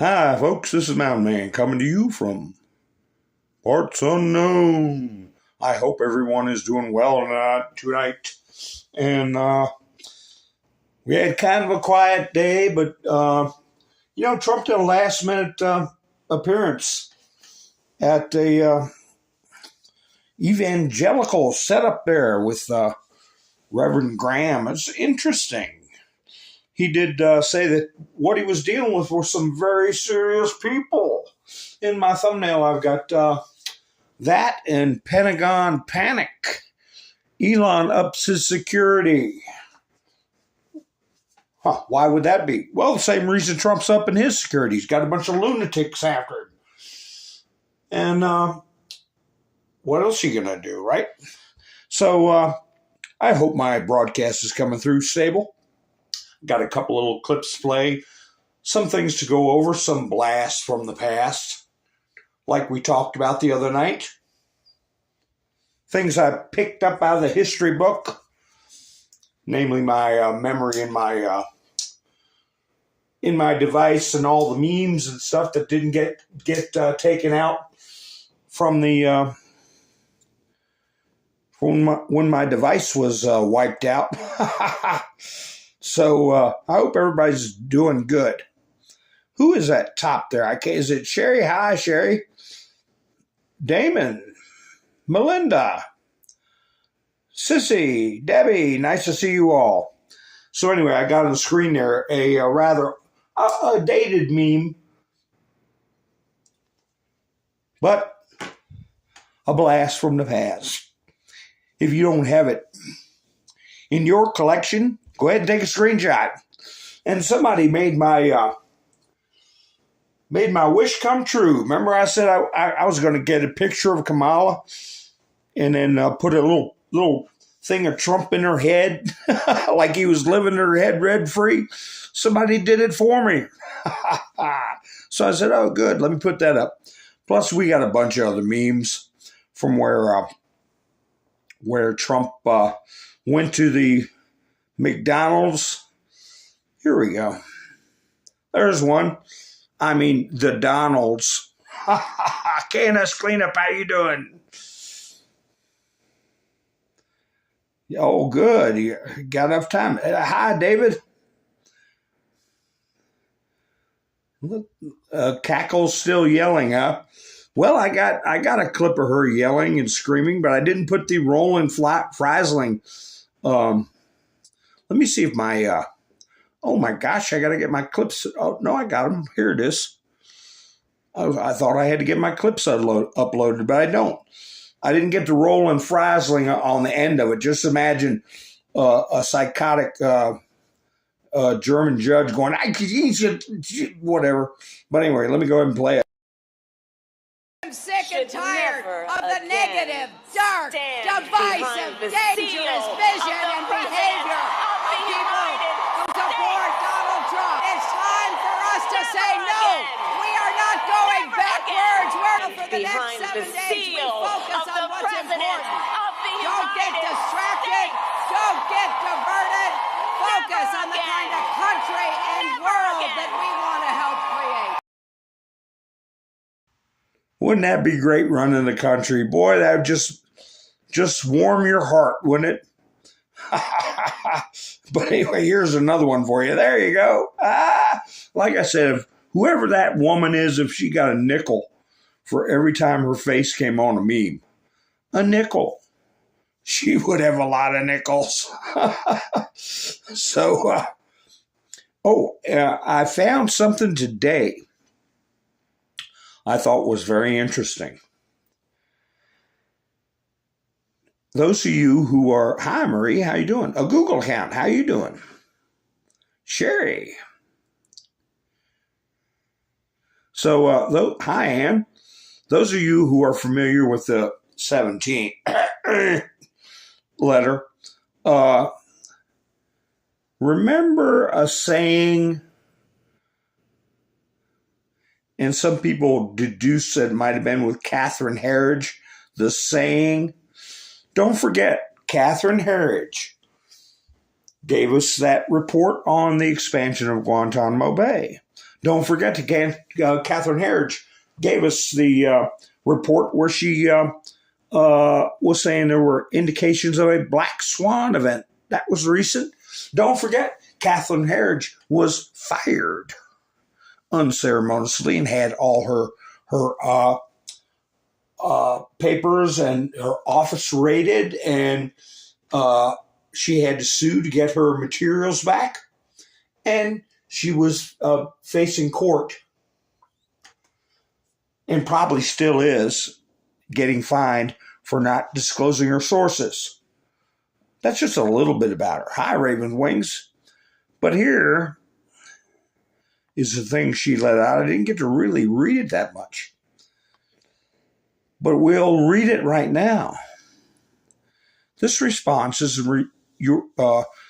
Hi, folks. This is Mountain Man coming to you from parts unknown. I hope everyone is doing well tonight. And we had kind of a quiet day, but Trump did a last-minute appearance at the evangelical setup there with Reverend Graham. It's interesting. He did say that what he was dealing with were some very serious people. In my thumbnail, I've got that and Pentagon panic. Elon ups his security. Why would that be? Well, the same reason Trump's upping his security. He's got a bunch of lunatics after him. And what else are you going to do, right? So I hope my broadcast is coming through stable. Got a couple little clips to play, some things to go over, some blasts from the past, like we talked about the other night. Things I picked up out of the history book, namely my memory in my device and all the memes and stuff that didn't get taken out from the when my device was wiped out. So I hope everybody's doing good. Who is that top there? Is it Sherry? Hi, Sherry. Damon, Melinda, Sissy, Debbie. Nice to see you all. So anyway, I got on the screen there a rather dated meme, but a blast from the past. If you don't have it in your collection, go ahead and take a screenshot. And somebody made my wish come true. Remember I said I was going to get a picture of Kamala and then put a little thing of Trump in her head like he was living her head rent-free? Somebody did it for me. So I said, oh, good. Let me put that up. Plus, we got a bunch of other memes from where Trump went to the McDonald's. Here we go. There's one. I mean, the Donalds. KNS Cleanup, how you doing? Oh, good. You got enough time. Hi, David. Cackle's still yelling, huh? Well, I got a clip of her yelling and screaming, but I didn't put the rolling frazzling. Let me see if my, oh my gosh, I got to get my clips. Oh, no, I got them. Here it is. I thought I had to get my clips uploaded, but I don't. I didn't get the rolling frazzling on the end of it. Just imagine a psychotic German judge going, whatever. But anyway, let me go ahead and play it. I'm sick and tired of the negative, dark, divisive, dangerous vision and behavior of people who support Donald Trump. It's time for us to say no. We are not going backwards. We're for the next 7 days. We focus on what's important. Don't get distracted. Don't get diverted. Focus on the kind of country and world that we want to help create. Wouldn't that be great running the country? Boy, that would just warm your heart, wouldn't it? But anyway, here's another one for you. There you go. Like I said, if whoever that woman is, if she got a nickel for every time her face came on a meme, a nickel, she would have a lot of nickels. So, I found something today I thought was very interesting. Those of you who are, hi Marie, how you doing? A Google account, how you doing? Sherry. So, hi Ann. Those of you who are familiar with the 17 letter, remember a saying, and some people deduce that it might have been with Katherine Herridge, the saying. Don't forget, Katherine Herridge gave us that report on the expansion of Guantanamo Bay. Don't forget, Katherine Herridge gave us the report where she was saying there were indications of a black swan event. That was recent. Don't forget, Katherine Herridge was fired unceremoniously and had all her papers and her office raided, and she had to sue to get her materials back. And she was facing court, and probably still is, getting fined for not disclosing her sources. That's just a little bit about her. Hi, Raven Wings. But here is the thing she let out. I didn't get to really read it that much, but we'll read it right now. This response is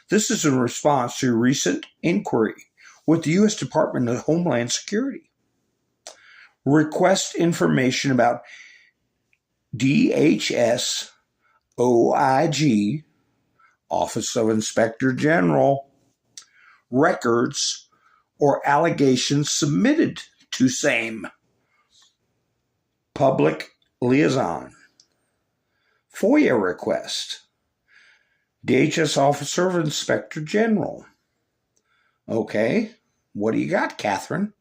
this is in response to a recent inquiry with the U.S. Department of Homeland Security. Request information about DHS OIG, Office of Inspector General, records or allegations submitted to same. Public liaison. FOIA request. DHS Officer of Inspector General. Okay, what do you got, Katherine?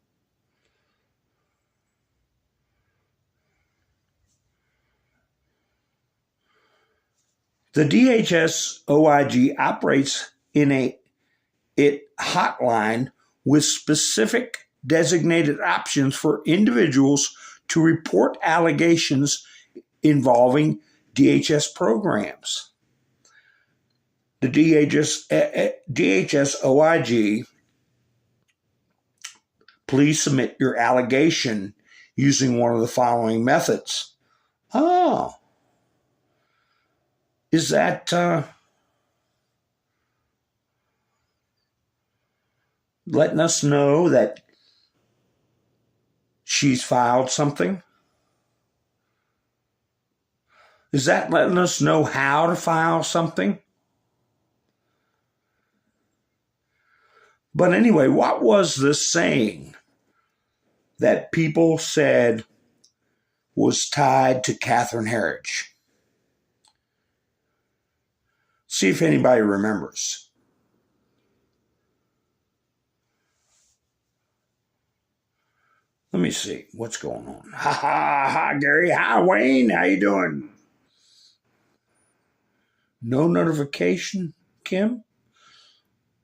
The DHS OIG operates in a hotline with specific designated options for individuals to report allegations involving DHS programs. The DHS OIG, please submit your allegation using one of the following methods. Oh, is that letting us know that she's filed something? Is that letting us know how to file something? But anyway, what was this saying that people said was tied to Katherine Herridge? See if anybody remembers. Let me see what's going on. Hi, Gary. Hi, Wayne. How you doing? No notification, Kim?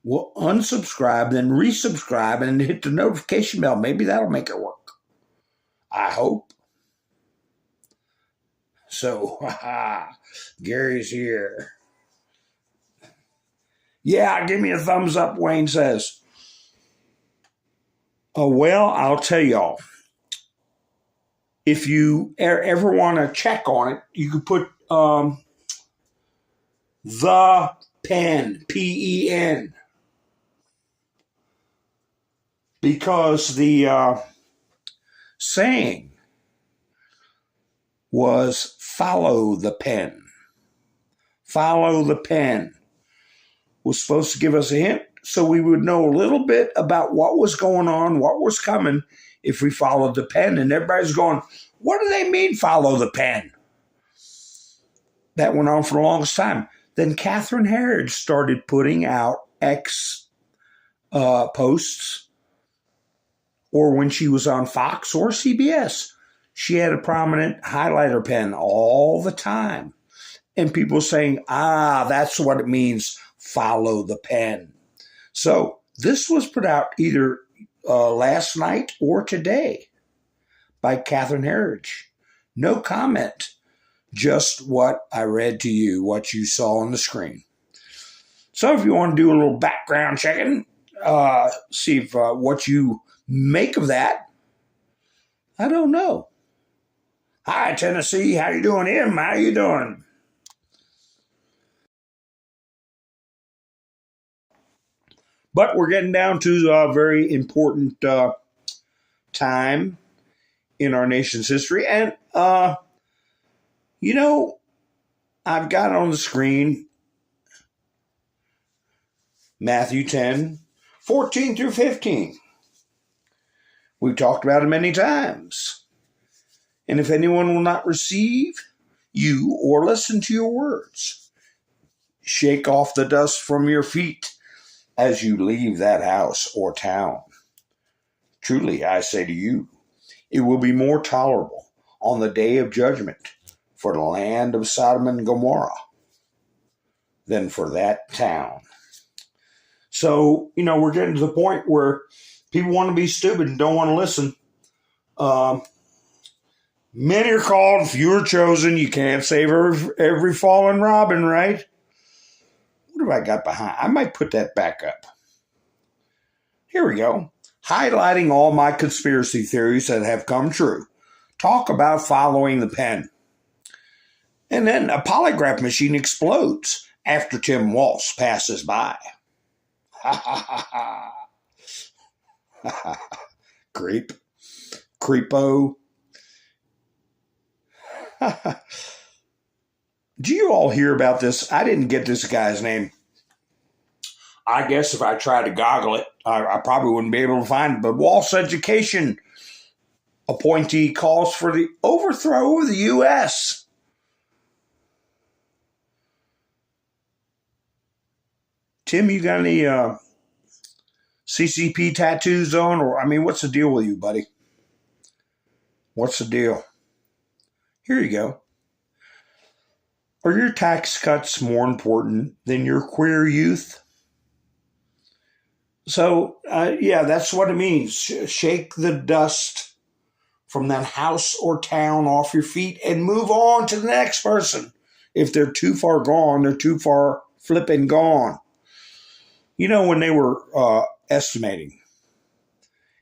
Well, unsubscribe, then resubscribe, and hit the notification bell. Maybe that'll make it work. I hope. So, Gary's here. Yeah, give me a thumbs up, Wayne says. Oh, well, I'll tell y'all. If you ever want to check on it, you could put the pen, P-E-N. Because the saying was follow the pen. Follow the pen. Was supposed to give us a hint so we would know a little bit about what was going on, what was coming if we followed the pen. And everybody's going, what do they mean follow the pen? That went on for the longest time. Then Katherine Herridge started putting out X posts, or when she was on Fox or CBS, she had a prominent highlighter pen all the time. And people saying, that's what it means, follow the pen. So this was put out either last night or today by Katherine Herridge. No comment, just what I read to you, what you saw on the screen. So if you want to do a little background checking, see if what you make of that, I don't know. Hi, Tennessee. How you doing, Em? How you doing? But we're getting down to a very important time in our nation's history. And, I've got on the screen Matthew 10, 14 through 15. We've talked about it many times. And if anyone will not receive you or listen to your words, shake off the dust from your feet as you leave that house or town. Truly, I say to you, it will be more tolerable on the day of judgment for the land of Sodom and Gomorrah than for that town. So, we're getting to the point where people want to be stupid and don't want to listen. Many are called, few are chosen. You can't save every fallen robin, right? What have I got behind? I might put that back up. Here we go. Highlighting all my conspiracy theories that have come true. Talk about following the pen. And then a polygraph machine explodes after Tim Walsh passes by. Ha ha ha ha. Creep. Creepo. Do you all hear about this? I didn't get this guy's name. I guess if I tried to goggle it, I probably wouldn't be able to find it. But Walsh Education appointee calls for the overthrow of the U.S. Tim, you got any CCP tattoos on? Or, what's the deal with you, buddy? What's the deal? Here you go. Are your tax cuts more important than your queer youth? So, that's what it means. Shake the dust from that house or town off your feet and move on to the next person. If they're too far gone, they're too far flipping gone. When they were estimating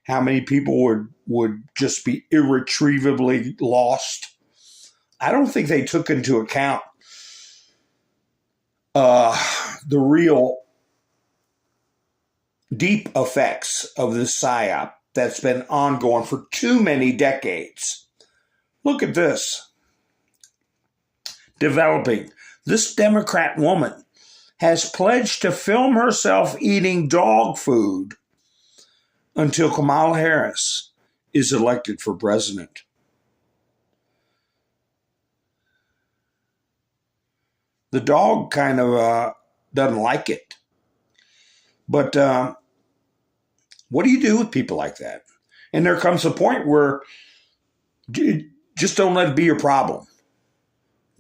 how many people would just be irretrievably lost, I don't think they took into account the real deep effects of this psyop that's been ongoing for too many decades. Look at this. Developing. This Democrat woman has pledged to film herself eating dog food until Kamala Harris is elected for president. The dog kind of doesn't like it. But what do you do with people like that? And there comes a point where just don't let it be your problem.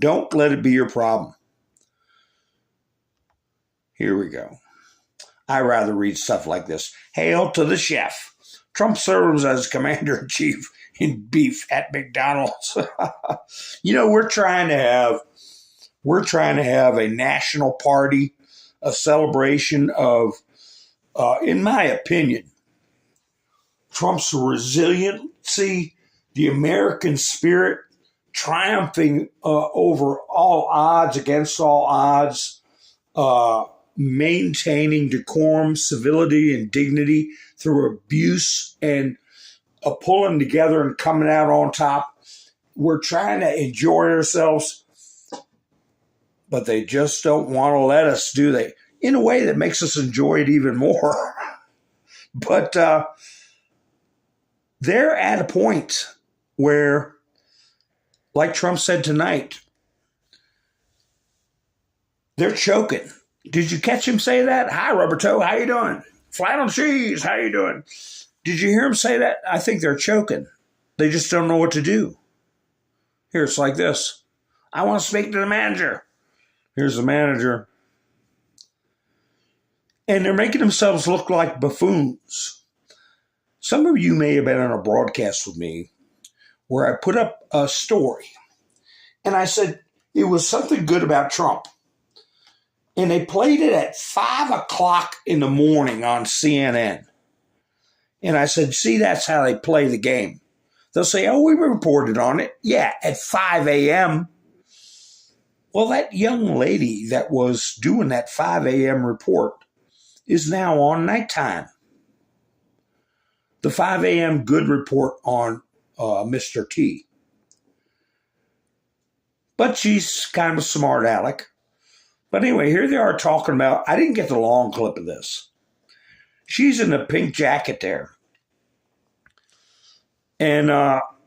Don't let it be your problem. Here we go. I rather read stuff like this. Hail to the chef. Trump serves as commander-in-chief in beef at McDonald's. We're trying to have a national party, a celebration of, in my opinion, Trump's resiliency, the American spirit, triumphing over all odds, against all odds, maintaining decorum, civility, and dignity through abuse, and pulling together and coming out on top. We're trying to enjoy ourselves, but they just don't want to let us, do they? In a way that makes us enjoy it even more. But they're at a point where, like Trump said tonight, they're choking. Did you catch him say that? Hi, Rubber Toe, how you doing? Flannel Cheese, how you doing? Did you hear him say that? I think they're choking. They just don't know what to do. Here, it's like this. I want to speak to the manager. Here's the manager. And they're making themselves look like buffoons. Some of you may have been on a broadcast with me where I put up a story. And I said it was something good about Trump. And they played it at 5 o'clock in the morning on CNN. And I said, see, that's how they play the game. They'll say, oh, we reported on it. Yeah, at 5 a.m. Well, that young lady that was doing that 5 a.m. report is now on nighttime. The 5 a.m. good report on Mr. T. But she's kind of a smart aleck. But anyway, here they are talking about, I didn't get the long clip of this. She's in a pink jacket there. And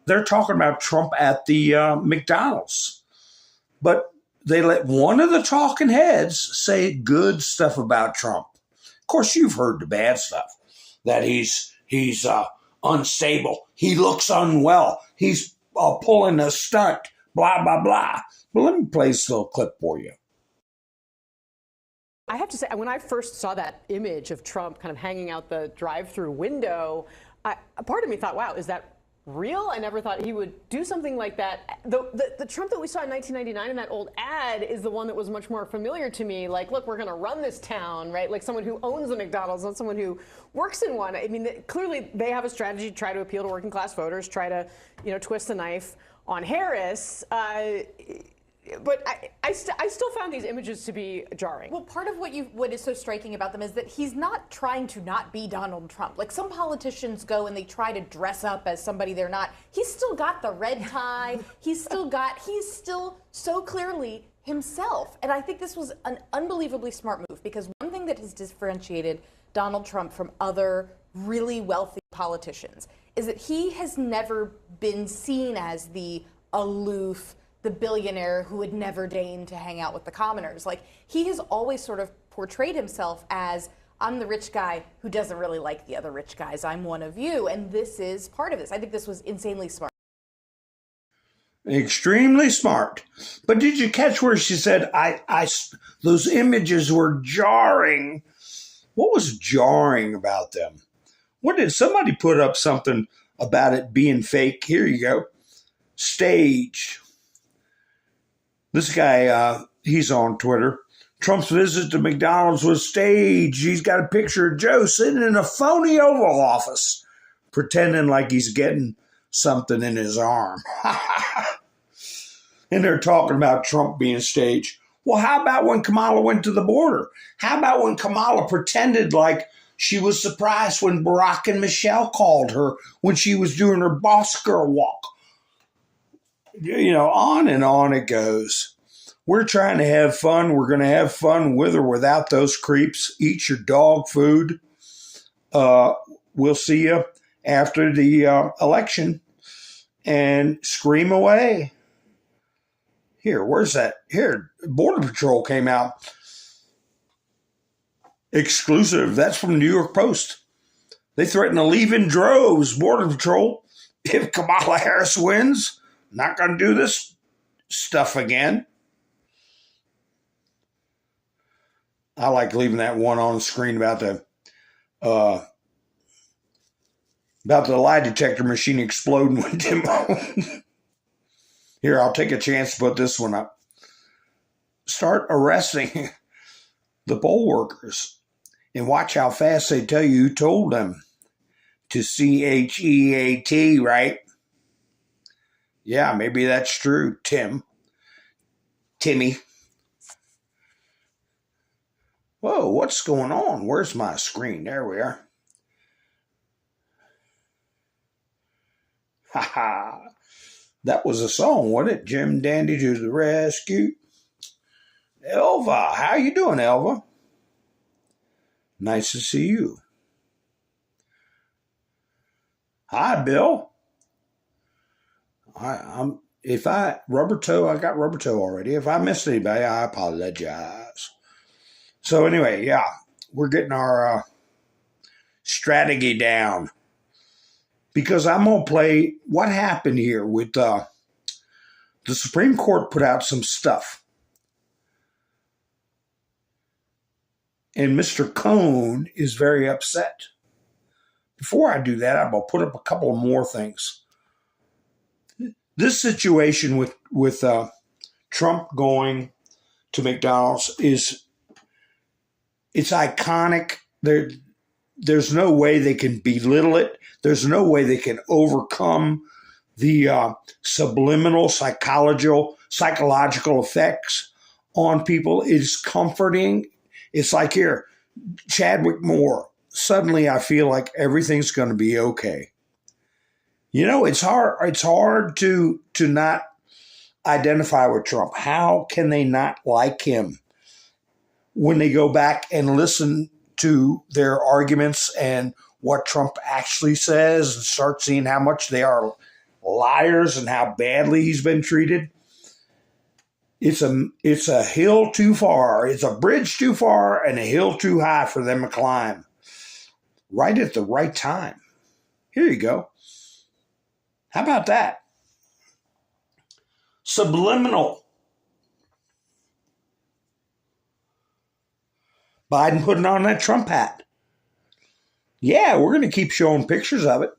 they're talking about Trump at the McDonald's. But they let one of the talking heads say good stuff about Trump. Of course, you've heard the bad stuff, that he's unstable. He looks unwell. He's pulling a stunt, blah, blah, blah. But let me play this little clip for you. I have to say, when I first saw that image of Trump kind of hanging out the drive-through window, a part of me thought, wow, is that real? I never thought he would do something like that. The Trump that we saw in 1999 in that old ad is the one that was much more familiar to me. Like, look, we're going to run this town, right? Like someone who owns a McDonald's, not someone who works in one. I mean, clearly they have a strategy to try to appeal to working class voters, try to, twist the knife on Harris. But I still found these images to be jarring. Well, part of what is so striking about them is that he's not trying to not be Donald Trump. Like some politicians go and they try to dress up as somebody they're not. He's still got the red tie. He's still so clearly himself. And I think this was an unbelievably smart move, because one thing that has differentiated Donald Trump from other really wealthy politicians is that he has never been seen as the aloof, the billionaire who would never deign to hang out with the commoners. Like, he has always sort of portrayed himself as, I'm the rich guy who doesn't really like the other rich guys. I'm one of you. And this is part of this. I think this was insanely smart. Extremely smart. But did you catch where she said, those images were jarring? What was jarring about them? What did somebody put up something about it being fake? Here you go. Stage. This guy, he's on Twitter. Trump's visit to McDonald's was staged. He's got a picture of Joe sitting in a phony Oval Office, pretending like he's getting something in his arm. And they're talking about Trump being staged. Well, how about when Kamala went to the border? How about when Kamala pretended like she was surprised when Barack and Michelle called her when she was doing her boss girl walk? On and on it goes. We're trying to have fun. We're going to have fun with or without those creeps. Eat your dog food. We'll see you after the election, and scream away. Here, where's that? Here, Border Patrol came out. Exclusive. That's from the New York Post. They threaten to leave in droves, Border Patrol, if Kamala Harris wins. Not going to do this stuff again. I like leaving that one on the screen about the lie detector machine exploding with Timbo. Here, I'll take a chance to put this one up. Start arresting the poll workers and watch how fast they tell you who told them to CHEAT, right? Yeah, maybe that's true, Timmy. Whoa, what's going on? Where's my screen? There we are. Ha ha. That was a song, wasn't it? Jim Dandy to the rescue. Elva, how you doing, Elva? Nice to see you. Hi, Bill. I got rubber toe already. If I missed anybody, I apologize. So anyway, yeah, we're getting our strategy down, because I'm going to play what happened here with the Supreme Court put out some stuff. And Mr. Cohn is very upset. Before I do that, I'm going to put up a couple of more things. This situation with Trump going to McDonald's it's iconic. There's no way they can belittle it. There's no way they can overcome the subliminal psychological effects on people. It's comforting. It's like, here, Chadwick Moore. Suddenly I feel like everything's going to be okay. It's hard to not identify with Trump. How can they not like him when they go back and listen to their arguments and what Trump actually says and start seeing how much they are liars and how badly he's been treated, it's a hill too far. It's a bridge too far and a hill too high for them to climb. Right at the right time. Here you go. How about that? Subliminal. Biden putting on that Trump hat. Yeah, we're going to keep showing pictures of it.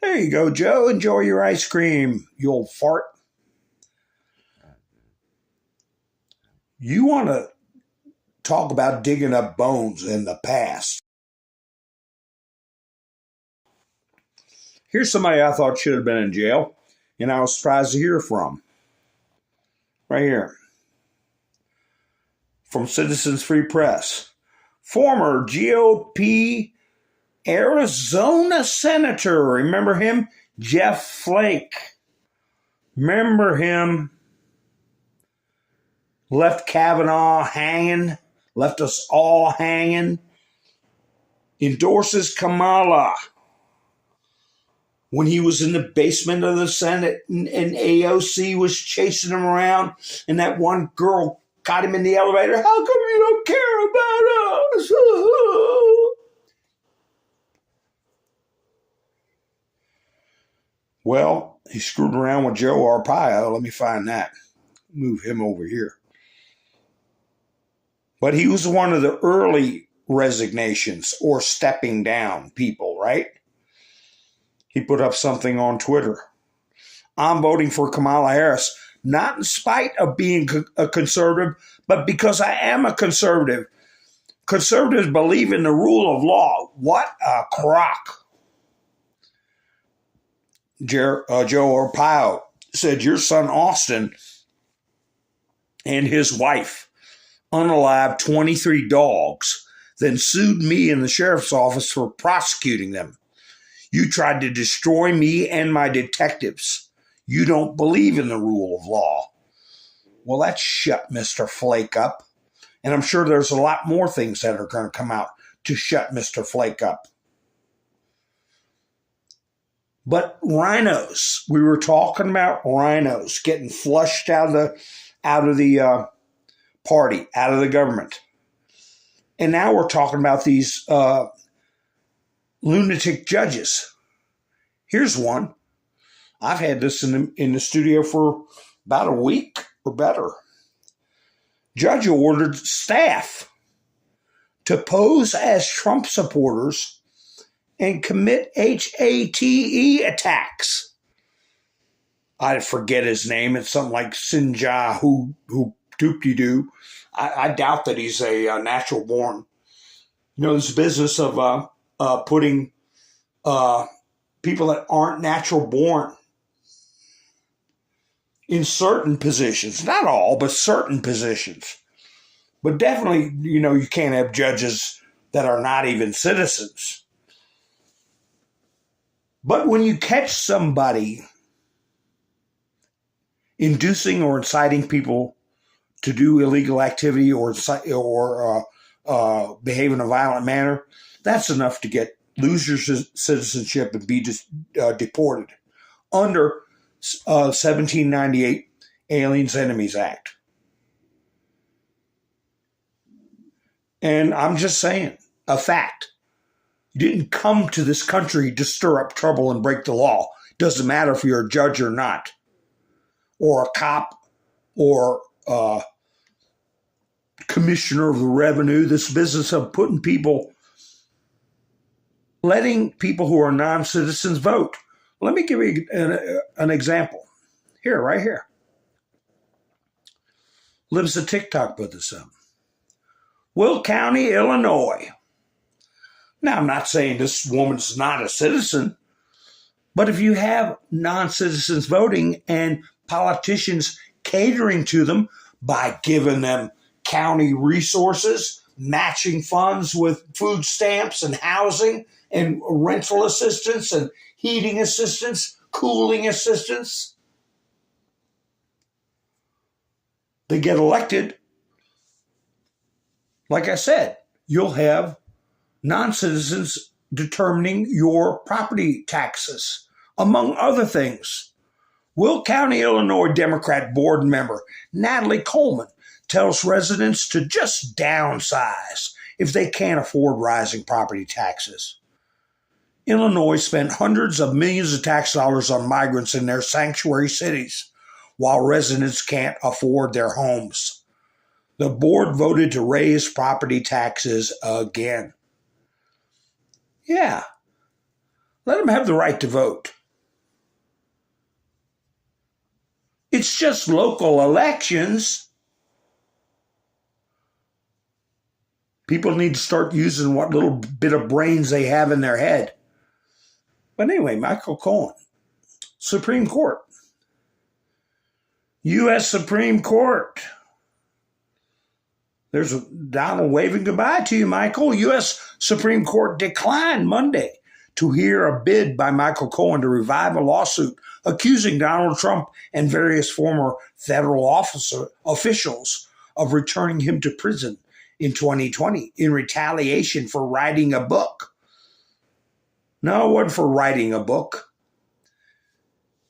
There you go, Joe. Enjoy your ice cream, you old fart. You want to talk about digging up bones in the past. Here's somebody I thought should have been in jail, and I was surprised to hear from. Right here. From Citizens Free Press. Former GOP Arizona Senator, remember him? Jeff Flake. Remember him? Left Kavanaugh hanging, left us all hanging. Endorses Kamala when he was in the basement of the Senate and AOC was chasing him around and that one girl got him in the elevator. How come you don't care about us? Well, he screwed around with Joe Arpaio. Let me find that. Move him over here. But he was one of the early resignations or stepping down people, right? He put up something on Twitter. I'm voting for Kamala Harris, not in spite of being a conservative, but because I am a conservative. Conservatives believe in the rule of law. What a crock. Joe Arpaio said your son Austin and his wife unalived 23 dogs, then sued me in the sheriff's office for prosecuting them. You tried to destroy me and my detectives. You don't believe in the rule of law. Well, that shut Mr. Flake up. And I'm sure there's a lot more things that are going to come out to shut Mr. Flake up. But rhinos, we were talking about rhinos getting flushed out of the party, out of the government. And now we're talking about these lunatic judges. Here's one. I've had this in the studio for about a week or better. Judge ordered staff to pose as Trump supporters and commit HATE attacks. I forget his name. It's something like Sinja who doop-de-doo. I doubt that he's a natural born. You know, this business of putting people that aren't natural born in certain positions. Not all, but certain positions. But definitely, you know, you can't have judges that are not even citizens. But when you catch somebody inducing or inciting people to do illegal activity or behave in a violent manner, that's enough to lose your citizenship and be deported under 1798 Aliens Enemies Act. And I'm just saying, a fact. You didn't come to this country to stir up trouble and break the law. Doesn't matter if you're a judge or not, or a cop, or commissioner of the revenue. This business of letting people who are non-citizens vote. Let me give you an example. Here, right here. Lives a TikTok put this up. Will County, Illinois. Now, I'm not saying this woman's not a citizen, but if you have non-citizens voting and politicians catering to them by giving them county resources, matching funds with food stamps and housing and rental assistance and heating assistance, cooling assistance, they get elected. Like I said, you'll have non-citizens determining your property taxes, among other things. Will County, Illinois Democrat board member Natalie Coleman tells residents to just downsize if they can't afford rising property taxes. Illinois spent hundreds of millions of tax dollars on migrants in their sanctuary cities, while residents can't afford their homes. The board voted to raise property taxes again. Yeah, let them have the right to vote. It's just local elections. People need to start using what little bit of brains they have in their head. But anyway, Michael Cohen, Supreme Court. U.S. Supreme Court. There's Donald waving goodbye to you, Michael. U.S. Supreme Court declined Monday to hear a bid by Michael Cohen to revive a lawsuit accusing Donald Trump and various former federal officials of returning him to prison in 2020 in retaliation for writing a book. No, it wasn't for writing a book.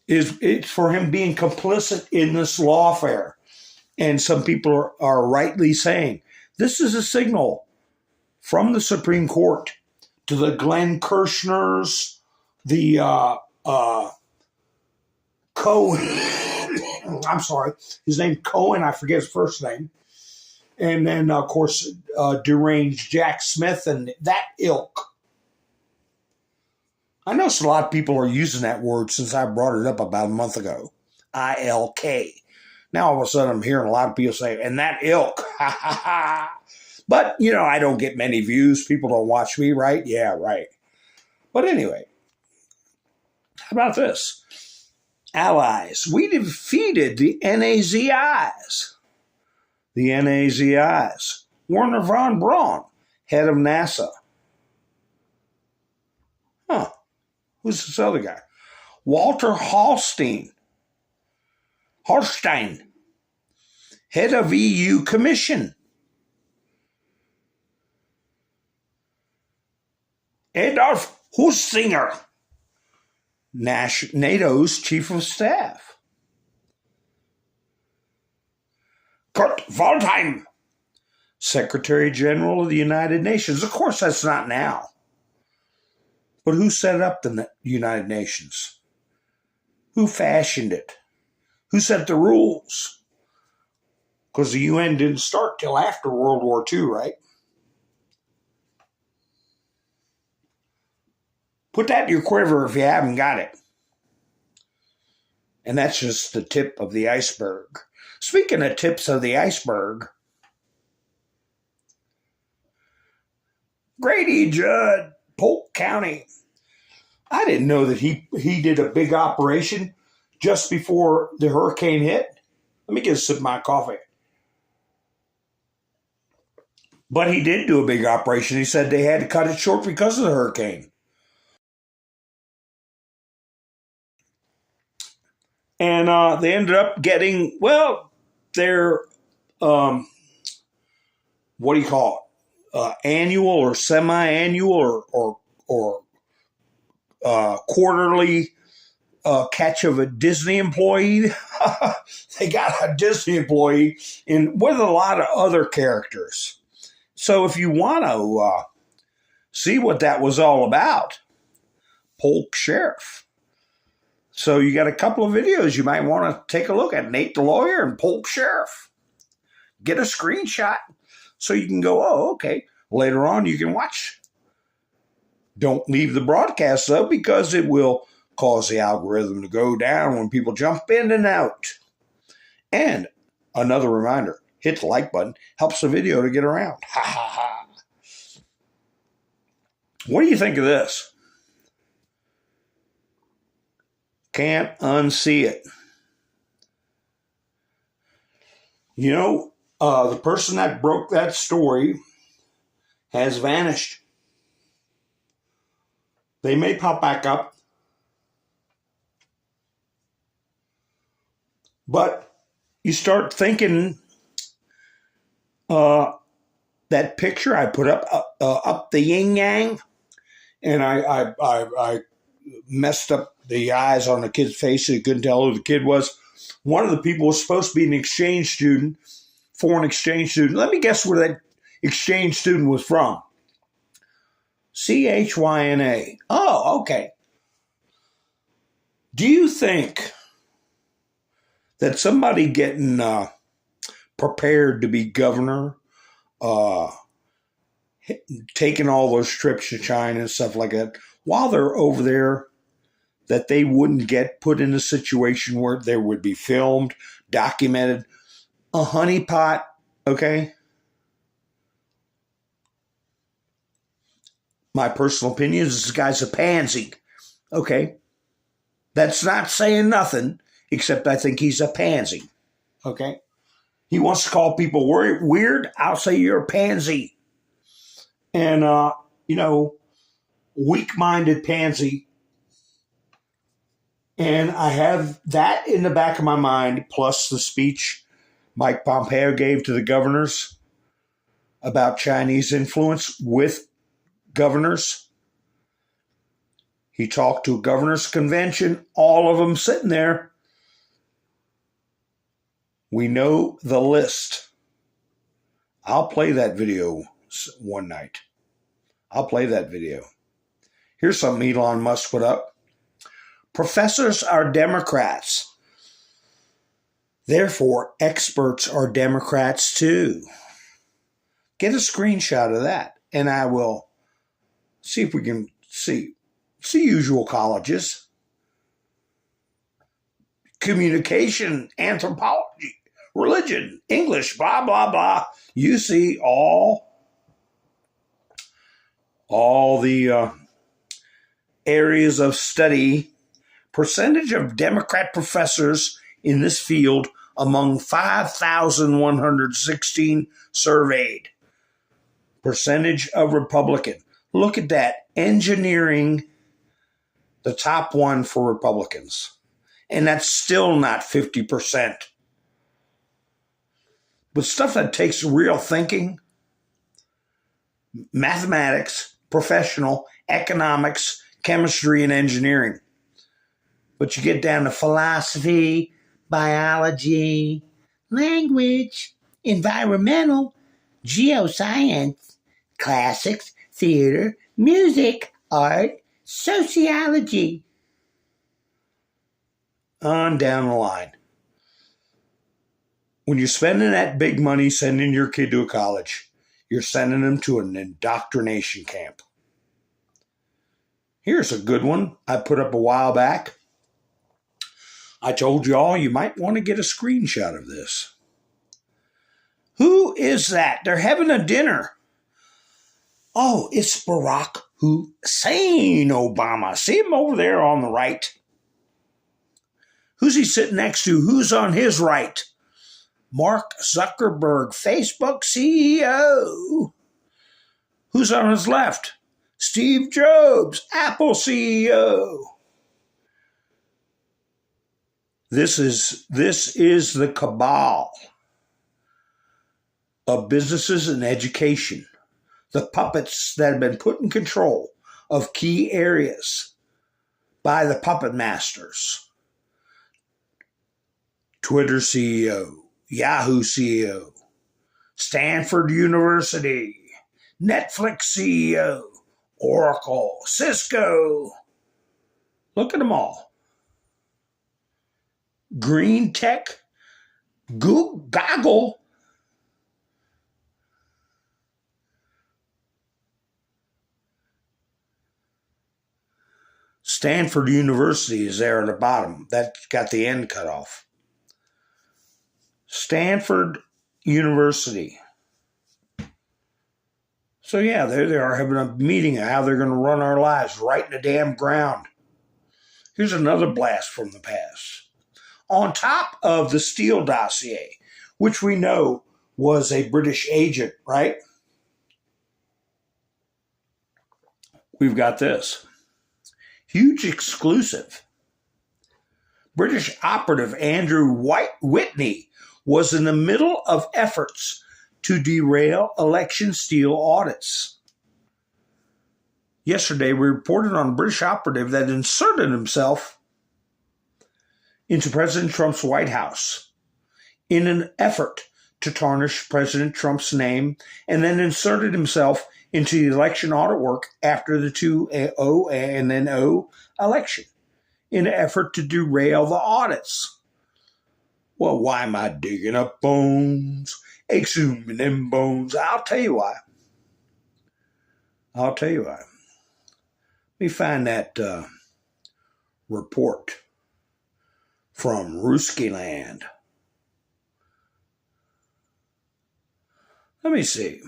It's for him being complicit in this lawfare. And some people are rightly saying this is a signal from the Supreme Court to the Glenn Kirschners, the Cohen, I'm sorry, his name Cohen, I forget his first name. And then, of course, deranged Jack Smith and that ilk. I noticed a lot of people are using that word since I brought it up about a month ago. ILK. Now, all of a sudden, I'm hearing a lot of people say, and that ilk. Ha, ha, ha. But, I don't get many views. People don't watch me, right? Yeah, right. But anyway, how about this? Allies. We defeated the NAZIs. The NAZIs. Werner von Braun, head of NASA. Huh. Who's this other guy? Walter Hallstein, head of EU Commission. Adolf Husinger, NATO's chief of staff. Kurt Waldheim, Secretary General of the United Nations. Of course, that's not now. But who set up the United Nations? Who fashioned it? Who set the rules? Because the UN didn't start till after World War II, right? Put that in your quiver if you haven't got it. And that's just the tip of the iceberg. Speaking of tips of the iceberg, Grady Judd, Polk County. I didn't know that he did a big operation just before the hurricane hit. Let me get a sip of my coffee. But he did do a big operation. He said they had to cut it short because of the hurricane. And they ended up getting, their, what do you call it? Annual or semi-annual or quarterly catch of a Disney employee. They got a Disney employee with a lot of other characters. So if you want to see what that was all about, Polk Sheriff. So you got a couple of videos you might want to take a look at. Nate the Lawyer and Polk Sheriff. Get a screenshot so you can go, oh, okay. Later on you can watch. Don't leave the broadcast, though, because it will cause the algorithm to go down when people jump in and out. And another reminder, hit the like button. Helps the video to get around. Ha, ha, ha. What do you think of this? Can't unsee it. The person that broke that story has vanished. They may pop back up. But you start thinking that picture I put up the yin yang and I messed up the eyes on the kid's face so you couldn't tell who the kid was. One of the people was supposed to be an exchange student, foreign exchange student. Let me guess where that exchange student was from. Chyna. Oh, okay. Do you think that somebody getting prepared to be governor, taking all those trips to China and stuff like that, while they're over there, that they wouldn't get put in a situation where they would be filmed, documented, a honeypot, okay? My personal opinion is this guy's a pansy, okay? That's not saying nothing, except I think he's a pansy, okay? He wants to call people weird. I'll say you're a pansy. And, weak-minded pansy. And I have that in the back of my mind, plus the speech Mike Pompeo gave to the governors about Chinese influence with governors. He talked to a governors' convention, all of them sitting there. We know the list. I'll play that video one night. I'll play that video. Here's something Elon Musk put up. Professors are Democrats. Therefore, experts are Democrats too. Get a screenshot of that, and I will see if we can see usual colleges. Communication, anthropology, religion, English, blah, blah, blah. You see all the areas of study. Percentage of Democrat professors in this field among 5,116 surveyed. Percentage of Republican. Look at that. Engineering, the top one for Republicans. And that's still not 50%. But stuff that takes real thinking, mathematics, professional, economics, chemistry, and engineering. But you get down to philosophy, biology, language, environmental, geoscience, classics, theater, music, art, sociology. On down the line. When you're spending that big money sending your kid to a college, you're sending them to an indoctrination camp. Here's a good one I put up a while back. I told you all you might want to get a screenshot of this. Who is that? They're having a dinner. Oh, it's Barack Hussein Obama. See him over there on the right? Who's he sitting next to? Who's on his right? Mark Zuckerberg, Facebook CEO. Who's on his left? Steve Jobs, Apple CEO. This is the cabal of businesses and education, the puppets that have been put in control of key areas by the puppet masters. Twitter CEO, Yahoo CEO, Stanford University, Netflix CEO, Oracle, Cisco. Look at them all. Green Tech, Goggle. Stanford University is there at the bottom. That got the end cut off. Stanford University. So yeah, there they are having a meeting of how they're going to run our lives right in the damn ground. Here's another blast from the past. On top of the Steele dossier, which we know was a British agent, right? We've got this. Huge exclusive. British operative Andrew Whitney was in the middle of efforts to derail election steal audits. yesterday we reported on a British operative that inserted himself into President Trump's White House in an effort to tarnish President Trump's name, and then inserted himself into the election audit work after the 2-0 and then 0 election in an effort to derail the audits. Well, why am I digging up bones, exhuming them bones? I'll tell you why. Let me find that report from Ruski Land. Let me see.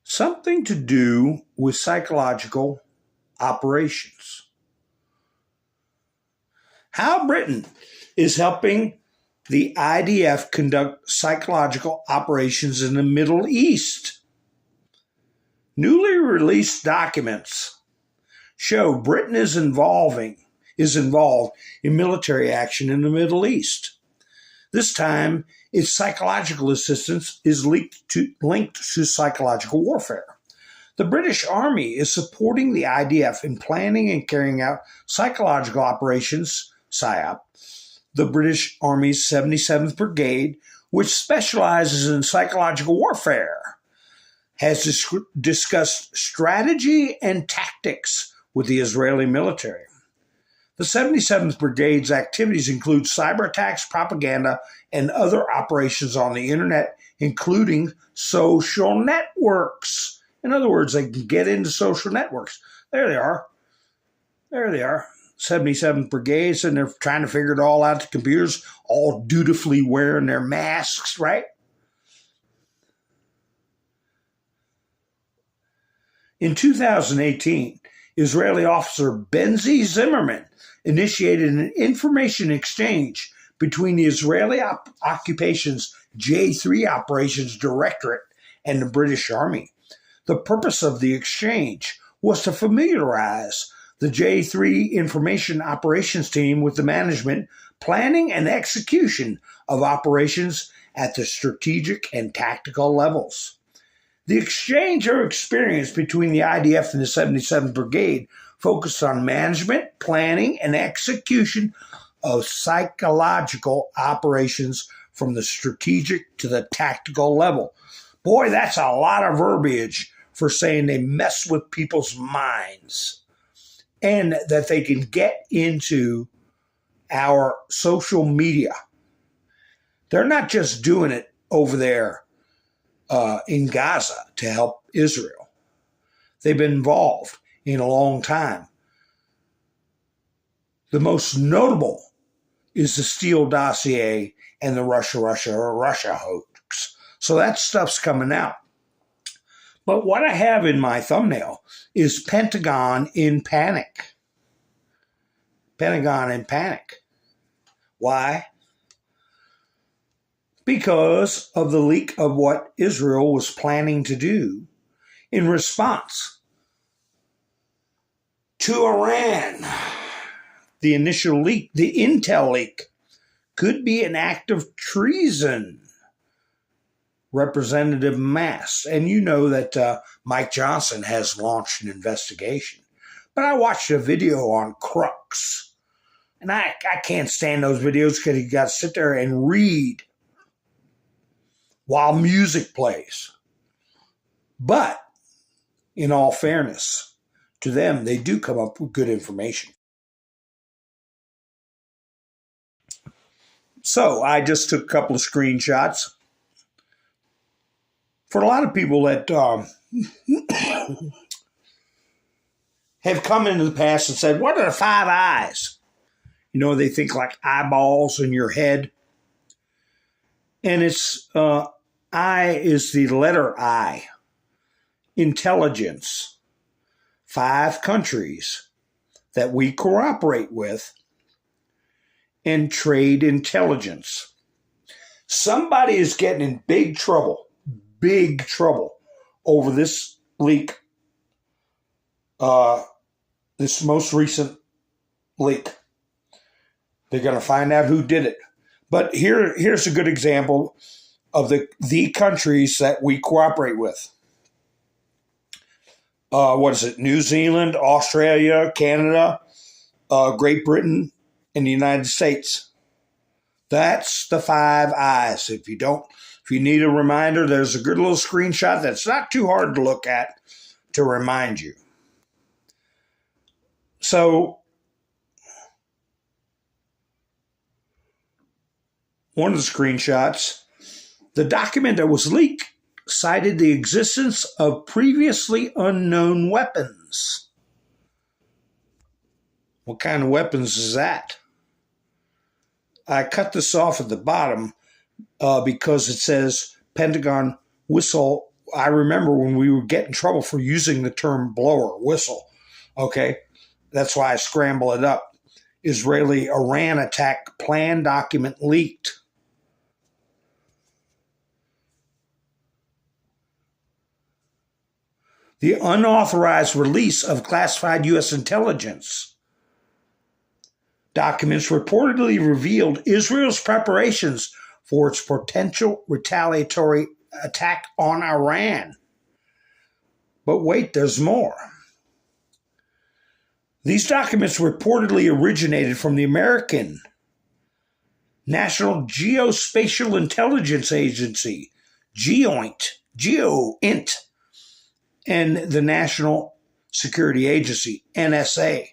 Something to do with psychological operations. How Britain is helping the IDF conduct psychological operations in the Middle East. Newly released documents show Britain is involved in military action in the Middle East. This time, its psychological assistance is linked to psychological warfare. The British Army is supporting the IDF in planning and carrying out psychological operations, PSYOP. The British Army's 77th Brigade, which specializes in psychological warfare, has discussed strategy and tactics with the Israeli military. The 77th Brigade's activities include cyber attacks, propaganda, and other operations on the internet, including social networks. In other words, they can get into social networks. There they are. 77th Brigade, and they're trying to figure it all out. The computers all dutifully wearing their masks, right? In 2018, Israeli officer Benzi Zimmerman initiated an information exchange between the Israeli occupation's J3 Operations Directorate and the British Army. The purpose of the exchange was to familiarize the J3 Information Operations Team with the management, planning, and execution of operations at the strategic and tactical levels. The exchange of experience between the IDF and the 77th Brigade focused on management, planning, and execution of psychological operations from the strategic to the tactical level. Boy, that's a lot of verbiage for saying they mess with people's minds and that they can get into our social media. They're not just doing it over there in Gaza to help Israel. They've been involved in a long time. The most notable is the Steele dossier and the Russia hoax. So that stuff's coming out. But what I have in my thumbnail is Pentagon in panic. Pentagon in panic. Why? Because of the leak of what Israel was planning to do in response to Iran. The initial leak, the intel leak, could be an act of treason. Representative Mass. And you know that Mike Johnson has launched an investigation. But I watched a video on Crux. And I can't stand those videos because you got to sit there and read while music plays. But in all fairness to them, they do come up with good information. So I just took a couple of screenshots. For a lot of people that have come into the past and said, what are the 5 eyes? You know, they think like eyeballs in your head. And it's I is the letter I. Intelligence. 5 countries that we cooperate with and trade intelligence. Somebody is getting in big trouble over this leak, this most recent leak. They're going to find out who did it. But here's a good example of the countries that we cooperate with. New Zealand, Australia, Canada, Great Britain, and the United States. That's the Five Eyes. If you need a reminder, there's a good little screenshot that's not too hard to look at to remind you. So, one of the screenshots, the document that was leaked cited the existence of previously unknown weapons. What kind of weapons is that? I cut this off at the bottom because it says Pentagon whistle. I remember when we would get in trouble for using the term blower, whistle. Okay, that's why I scramble it up. Israeli Iran attack plan document leaked. The unauthorized release of classified U.S. intelligence documents reportedly revealed Israel's preparations for its potential retaliatory attack on Iran. But wait, there's more. These documents reportedly originated from the American National Geospatial Intelligence Agency, GEOINT, and the National Security Agency, NSA.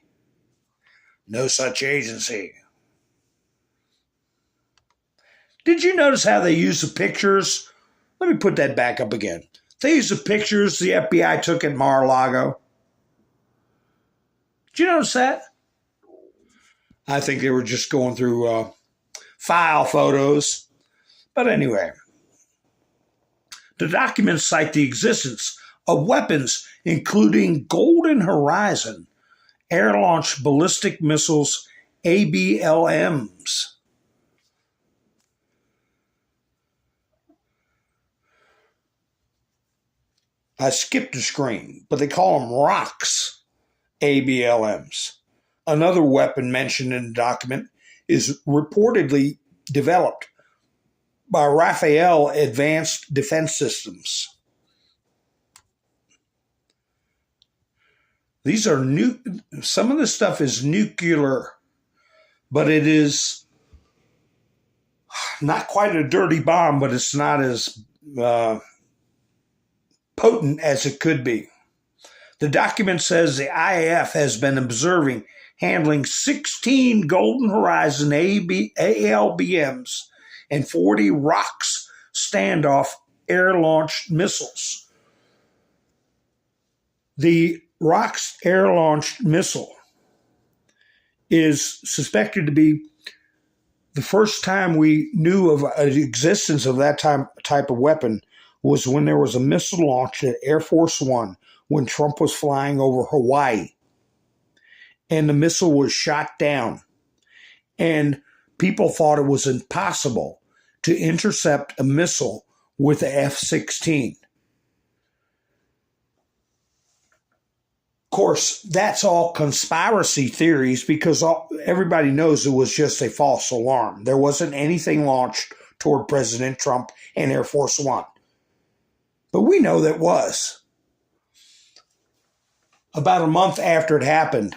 No such agency. Did you notice how they use the pictures? Let me put that back up again. They use the pictures the FBI took at Mar-a-Lago. Did you notice that? I think they were just going through file photos. But anyway, the documents cite the existence of weapons including Golden Horizon air-launched ballistic missiles, ABLMs. I skipped a screen, but they call them rocks, ABLMs. Another weapon mentioned in the document is reportedly developed by Rafael Advanced Defense Systems. These are some of this stuff is nuclear, but it is not quite a dirty bomb, but it's not as potent as it could be. The document says the IAF has been observing handling 16 Golden Horizon ALBMs and 40 ROCKS standoff air-launched missiles. The ROCKS air-launched missile is suspected to be the first time we knew of the existence of that type of weapon was when there was a missile launched at Air Force One when Trump was flying over Hawaii. And the missile was shot down. And people thought it was impossible to intercept a missile with the F-16. Of course, that's all conspiracy theories because everybody knows it was just a false alarm. There wasn't anything launched toward President Trump and Air Force One. But we know that was. About a month after it happened,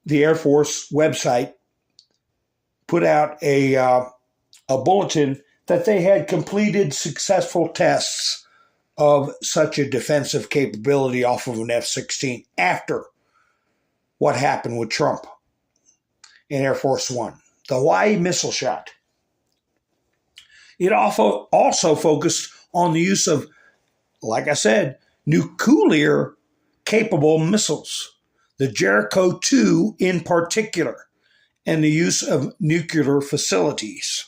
the Air Force website put out a bulletin that they had completed successful tests of such a defensive capability off of an F-16 after what happened with Trump in Air Force One, the Hawaii missile shot. It also focused on the use of, like I said, nuclear-capable missiles, the Jericho-2 in particular, and the use of nuclear facilities.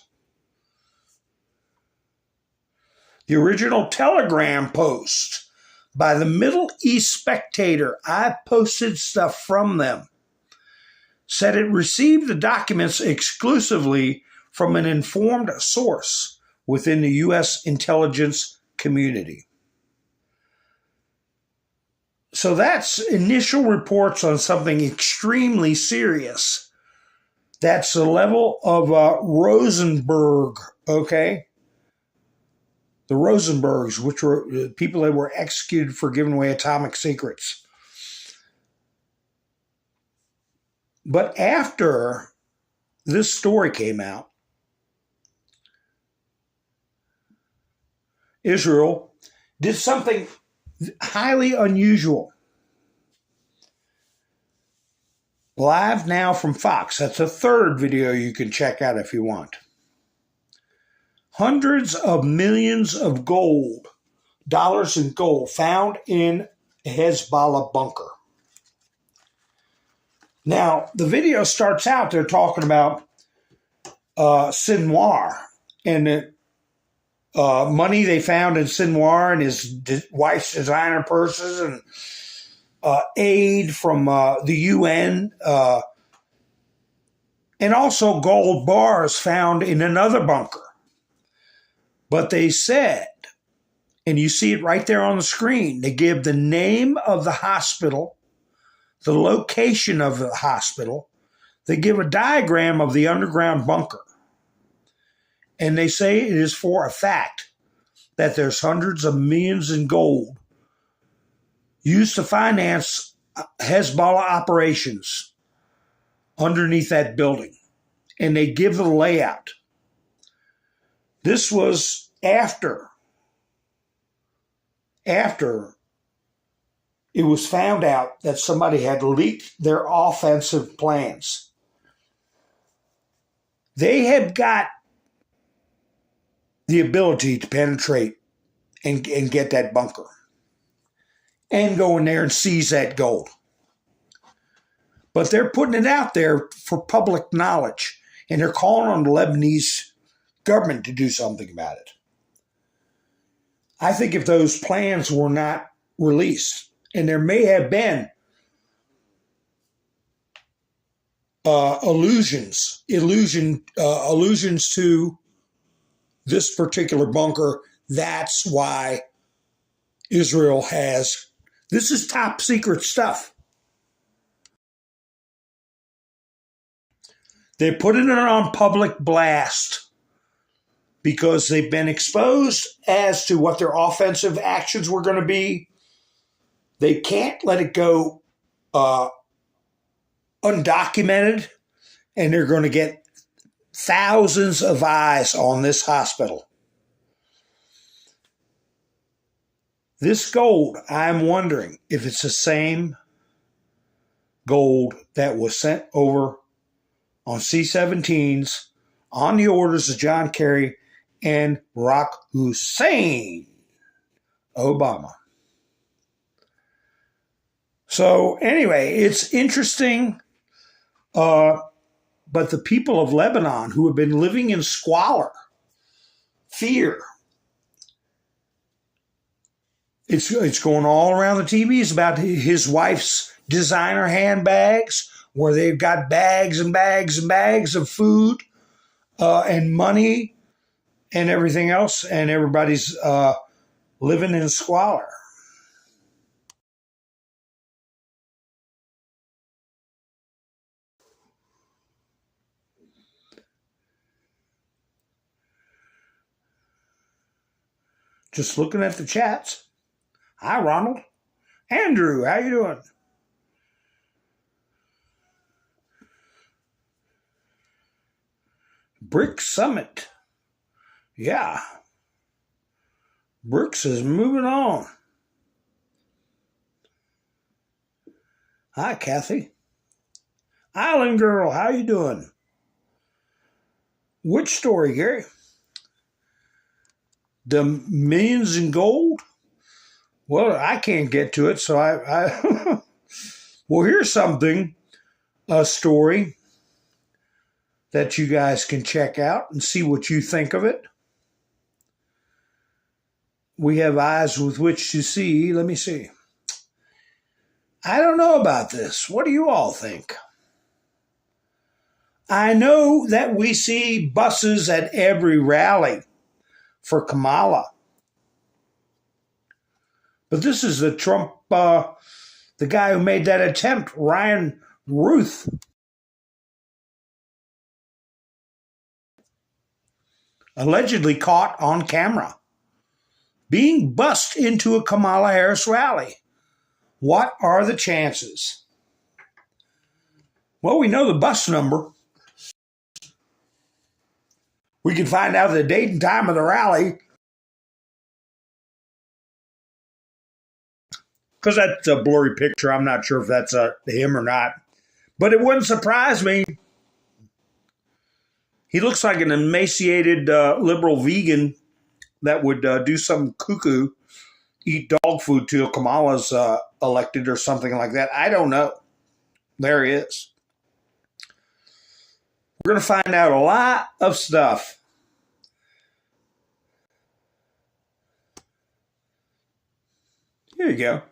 The original Telegram post by the Middle East Spectator, I posted stuff from them, said it received the documents exclusively from an informed source within the U.S. intelligence community. So that's initial reports on something extremely serious. That's the level of Rosenberg, okay? the Rosenbergs, which were people that were executed for giving away atomic secrets. But after this story came out, Israel did something highly unusual. Live now from Fox. That's a third video you can check out if you want. Hundreds of millions of dollars in gold found in a Hezbollah bunker. Now, the video starts out, they're talking about Sinwar and the money they found in Sinwar and his wife's designer purses and aid from the UN and also gold bars found in another bunker. But they said, and you see it right there on the screen, they give the name of the hospital, the location of the hospital. They give a diagram of the underground bunker. And they say it is for a fact that there's hundreds of millions in gold used to finance Hezbollah operations underneath that building. And they give the layout. This was after it was found out that somebody had leaked their offensive plans. They had got the ability to penetrate and get that bunker and go in there and seize that gold. But they're putting it out there for public knowledge, and they're calling on the Lebanese government to do something about it. I think if those plans were not released, and there may have been allusions to this particular bunker, that's why Israel has, this is top secret stuff. They put it on public blast because they've been exposed as to what their offensive actions were going to be. They can't let it go undocumented, and they're going to get thousands of eyes on this hospital. This gold, I'm wondering if it's the same gold that was sent over on C-17s on the orders of John Kerry and Barack Hussein Obama. So anyway, it's interesting, but the people of Lebanon who have been living in squalor, fear, it's going all around the TVs about his wife's designer handbags, where they've got bags and bags and bags of food and money and everything else, and everybody's living in squalor. Just looking at the chats. Hi, Ronald. Andrew, how you doing? BRICS Summit. Yeah. BRICS is moving on. Hi, Kathy. Island Girl, how you doing? Which story, Gary? The millions in gold? Well, I can't get to it, so I well, here's something, a story that you guys can check out and see what you think of it. We have eyes with which to see. Let me see. I don't know about this. What do you all think? I know that we see buses at every rally for Kamala. But this is the Trump, the guy who made that attempt, Ryan Ruth. Allegedly caught on camera being bussed into a Kamala Harris rally. What are the chances? Well, we know the bus number. We can find out the date and time of the rally, because that's a blurry picture. I'm not sure if that's him or not. But it wouldn't surprise me. He looks like an emaciated liberal vegan that would do some cuckoo, eat dog food till Kamala's elected or something like that. I don't know. There he is. We're going to find out a lot of stuff. Here you go.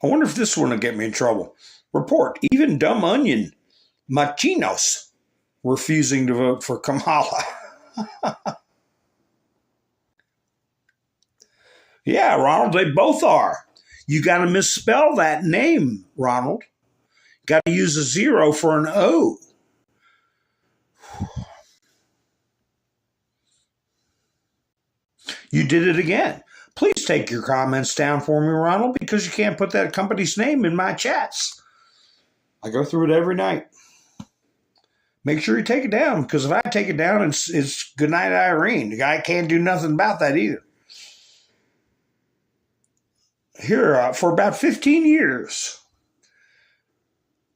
I wonder if this one will get me in trouble. Report, even dumb onion machinos refusing to vote for Kamala. Yeah, Ronald, they both are. You got to misspell that name, Ronald. Got to use a 0 for an O. You did it again. Please take your comments down for me, Ronald, because you can't put that company's name in my chats. I go through it every night. Make sure you take it down, because if I take it down, it's goodnight, Irene. The guy can't do nothing about that either. Here, for about 15 years,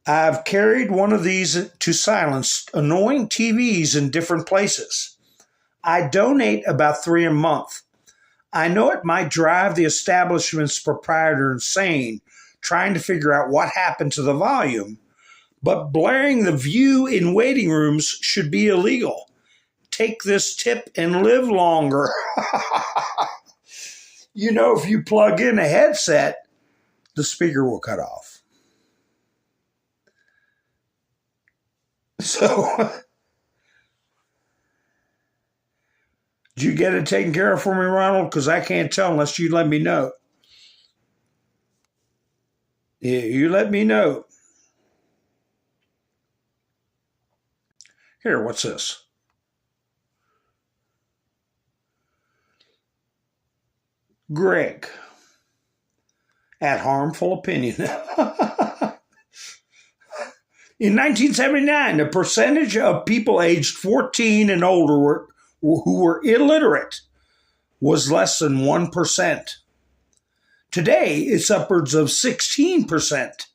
I've carried one of these to silence annoying TVs in different places. I donate about 3 a month. I know it might drive the establishment's proprietor insane trying to figure out what happened to the volume, but blaring The View in waiting rooms should be illegal. Take this tip and live longer. You know, if you plug in a headset, the speaker will cut off. So, did you get it taken care of for me, Ronald? Because I can't tell unless you let me know. Yeah, you let me know. Here, what's this? Greg, at Harmful Opinion. In 1979, the percentage of people aged 14 and older who were illiterate was less than 1%. Today, it's upwards of 16%.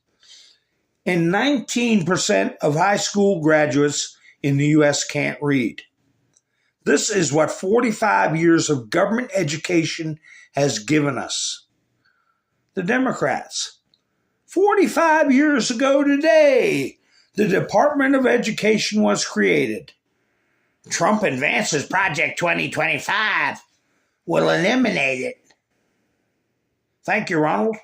And 19% of high school graduates in the U.S. can't read. This is what 45 years of government education has given us. The Democrats. 45 years ago today, the Department of Education was created. Trump advances Project 2025 will eliminate it. Thank you, Ronald.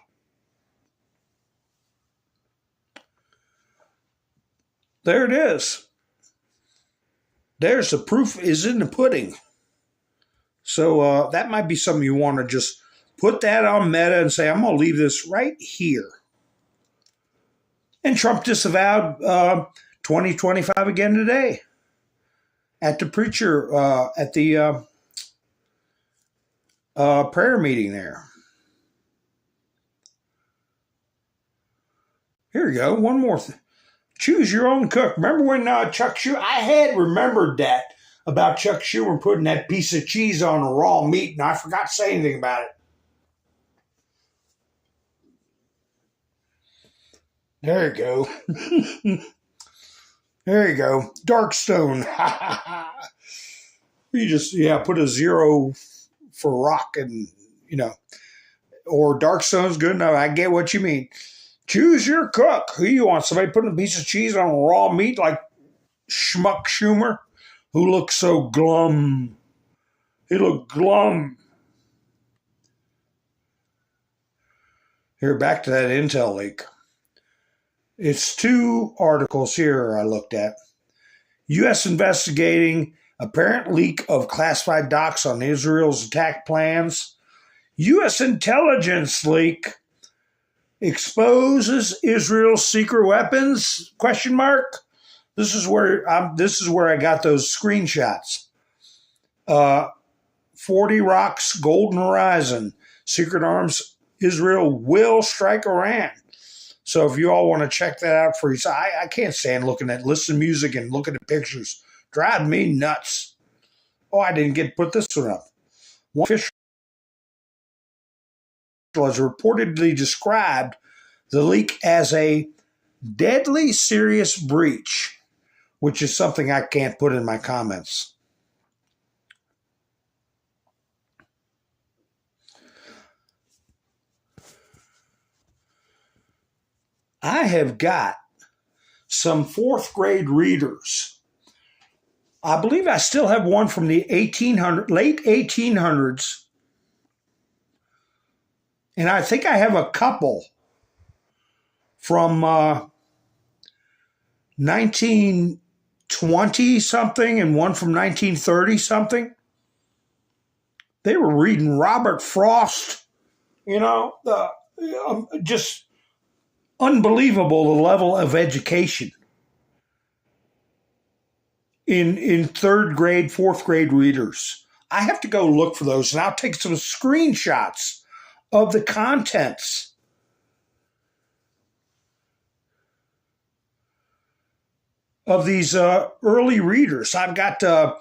There it is. There's the proof is in the pudding. So that might be something you want to just put that on Meta and say, I'm going to leave this right here. And Trump disavowed 2025 again today at the preacher, at the prayer meeting there. Here you go. One more thing. Choose your own cook. Remember when Chuck Schumer, I had remembered that about Chuck Schumer putting that piece of cheese on a raw meat, and I forgot to say anything about it. There you go. There you go. Darkstone. You just, put a 0 for rock and, or Darkstone's good enough. I get what you mean. Choose your cook. Who you want? Somebody putting a piece of cheese on raw meat like Schmuck Schumer, who looks so glum. He looked glum. Here, back to that intel leak. It's 2 articles here I looked at. U.S. investigating apparent leak of classified docs on Israel's attack plans. U.S. intelligence leak exposes Israel's secret weapons? ? This is where I got those screenshots 40 Rock's Golden Horizon. Secret Arms Israel will strike Iran. So if you all want to check that out for yourself, I can't stand listen to music and looking at pictures. Drive me nuts. Oh, I didn't get to put this one up. One official has reportedly described the leak as a deadly serious breach, which is something I can't put in my comments. I have got some fourth grade readers. I believe I still have one from the late 1800s. And I think I have a couple from 1920 something and one from 1930 something. They were reading Robert Frost, just unbelievable the level of education in third grade, fourth grade readers. I have to go look for those, and I'll take some screenshots of the contents. Of these early readers. I've got that,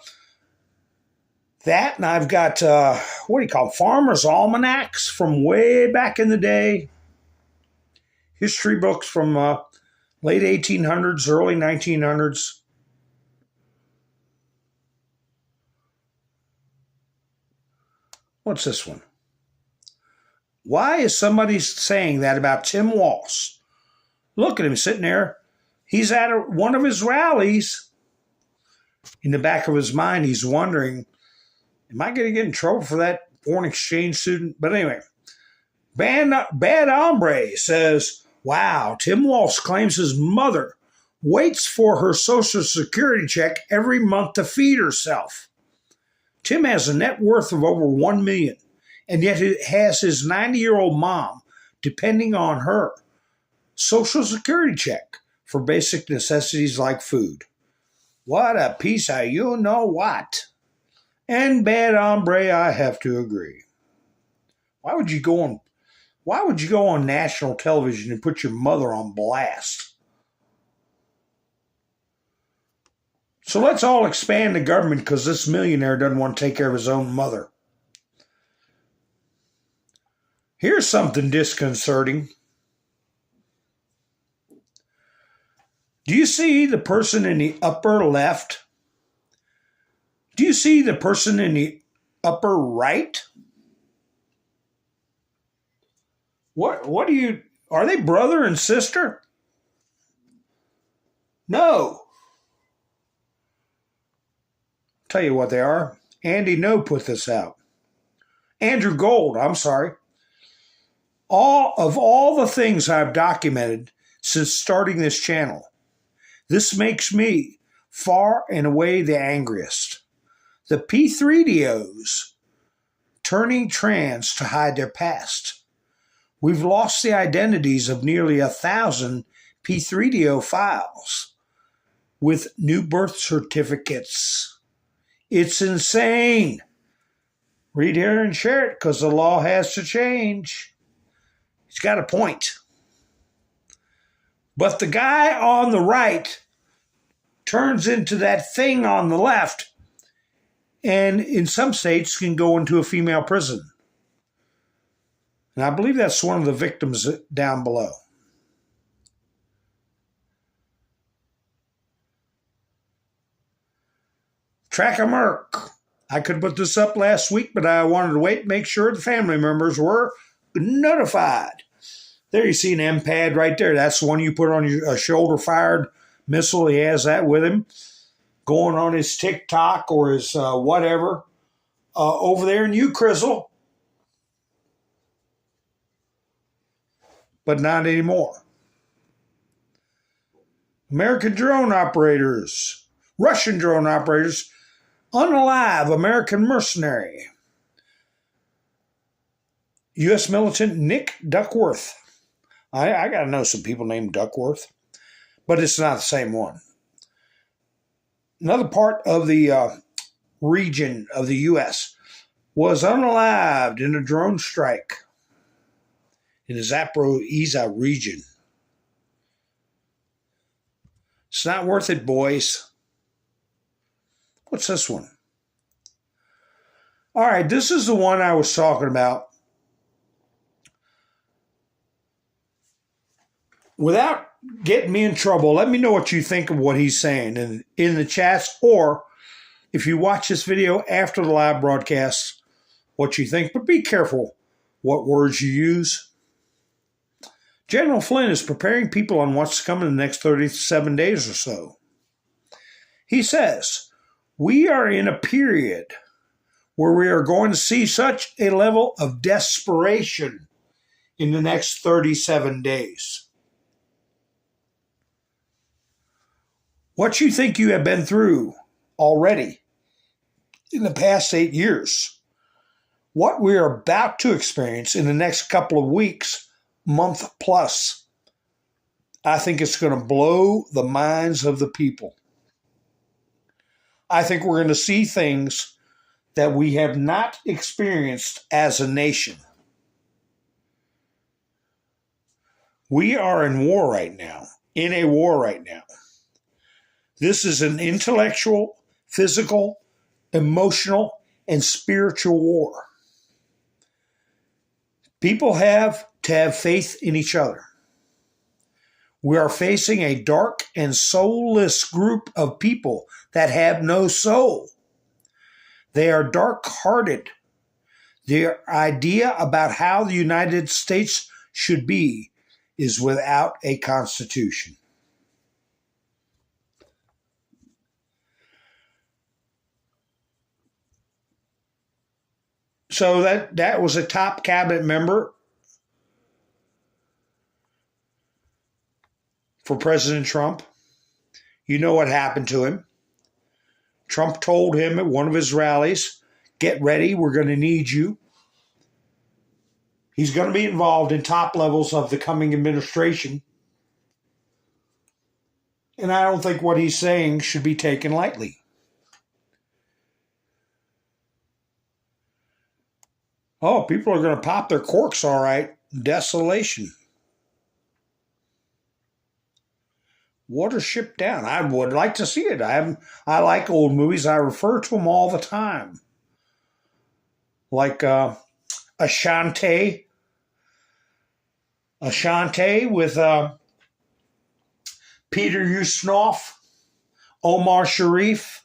and I've got, Farmers' Almanacs from way back in the day. History books from late 1800s, early 1900s. What's this one? Why is somebody saying that about Tim Walsh? Look at him sitting there. He's at one of his rallies. In the back of his mind, he's wondering, am I going to get in trouble for that foreign exchange student? But anyway, Bad Hombre says, wow, Tim Walsh claims his mother waits for her Social Security check every month to feed herself. Tim has a net worth of over $1 million, and yet he has his 90-year-old mom depending on her Social Security check for basic necessities like food. What a piece of you-know-what. And Bad Hombre, I have to agree. Why would you go on national television and put your mother on blast? So let's all expand the government because this millionaire doesn't want to take care of his own mother. Here's something disconcerting. Do you see the person in the upper left? Do you see the person in the upper right? Are they brother and sister? No. Tell you what they are. Andy No put this out. Andrew Gold, I'm sorry. Of all the things I've documented since starting this channel, this makes me far and away the angriest. The P3DOs turning trans to hide their past. We've lost the identities of nearly 1,000 P3DO files with new birth certificates. It's insane. Read here and share it because the law has to change. He's got a point. But the guy on the right turns into that thing on the left and in some states can go into a female prison. And I believe that's one of the victims down below. Track a Merc. I could put this up last week, but I wanted to wait and make sure the family members were notified. There you see an MPAD right there. That's the one you put on your shoulder-fired missile. He has that with him. Going on his TikTok or his whatever. Over there in Ukraine. But not anymore. American drone operators. Russian drone operators. Unalive American mercenary. U.S. militant Nick Duckworth. I got to know some people named Duckworth, but it's not the same one. Another part of the region of the U.S. was unalived in a drone strike in the Zaporizhzhia region. It's not worth it, boys. What's this one? All right, this is the one I was talking about. Without getting me in trouble, let me know what you think of what he's saying in the chats, or if you watch this video after the live broadcast, what you think. But be careful what words you use. General Flynn is preparing people on what's coming in the next 37 days or so. He says, we are in a period where we are going to see such a level of desperation in the next 37 days. What you think you have been through already in the past 8 years, what we are about to experience in the next couple of weeks, month plus, I think it's going to blow the minds of the people. I think we're going to see things that we have not experienced as a nation. We are in war right now, in a war right now. This is an intellectual, physical, emotional, and spiritual war. People have to have faith in each other. We are facing a dark and soulless group of people that have no soul. They are dark-hearted. Their idea about how the United States should be is without a constitution. So that was a top cabinet member for President Trump. You know what happened to him. Trump told him at one of his rallies, get ready, we're going to need you. He's going to be involved in top levels of the coming administration. And I don't think what he's saying should be taken lightly. Oh, people are going to pop their corks, all right. Desolation. Watership Down. I would like to see it. I like old movies. I refer to them all the time. Like Ashanti. Ashanti with Peter Ustinov, Omar Sharif,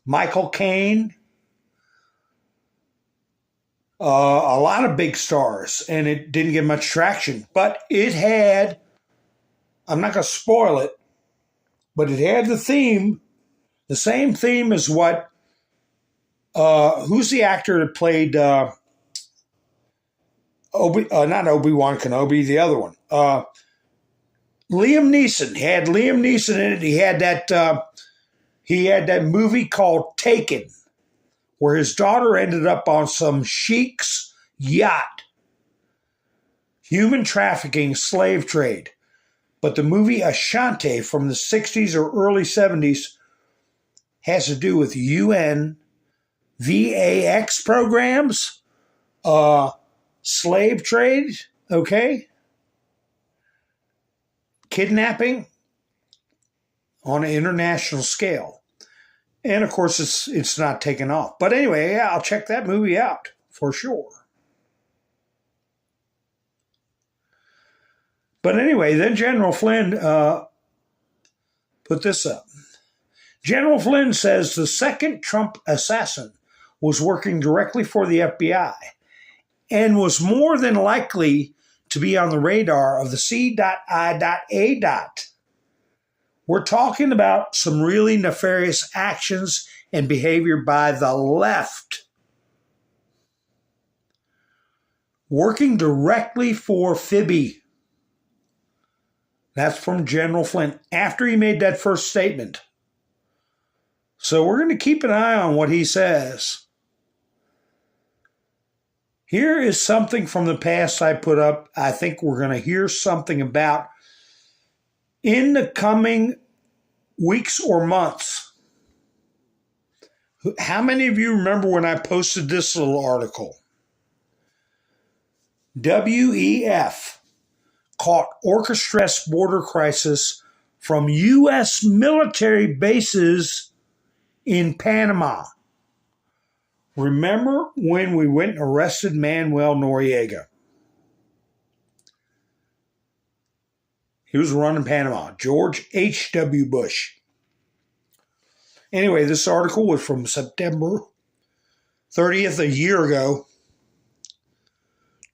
Michael Caine. A lot of big stars, and it didn't get much traction. But it had, I'm not going to spoil it, but it had the theme, the same theme as what, who's the actor that played, not Obi-Wan Kenobi, the other one. Liam Neeson. He had Liam Neeson in it. He had that movie called Taken, where his daughter ended up on some sheik's yacht. Human trafficking, slave trade. But the movie Ashanti from the 60s or early 70s has to do with UN, VAX programs, slave trade, okay? Kidnapping on an international scale. And, of course, it's not taken off. But anyway, yeah, I'll check that movie out for sure. But anyway, then General Flynn put this up. General Flynn says the second Trump assassin was working directly for the FBI and was more than likely to be on the radar of the C.I.A. We're talking about some really nefarious actions and behavior by the left. Working directly for Phoebe. That's from General Flynn after he made that first statement. So we're going to keep an eye on what he says. Here is something from the past I put up. I think we're going to hear something about in the coming weeks or months. How many of you remember when I posted this little article? WEF caught orchestrates border crisis from U.S. military bases in Panama. Remember when we went and arrested Manuel Noriega? He was running Panama. George H.W. Bush. Anyway, this article was from September 30th, a year ago,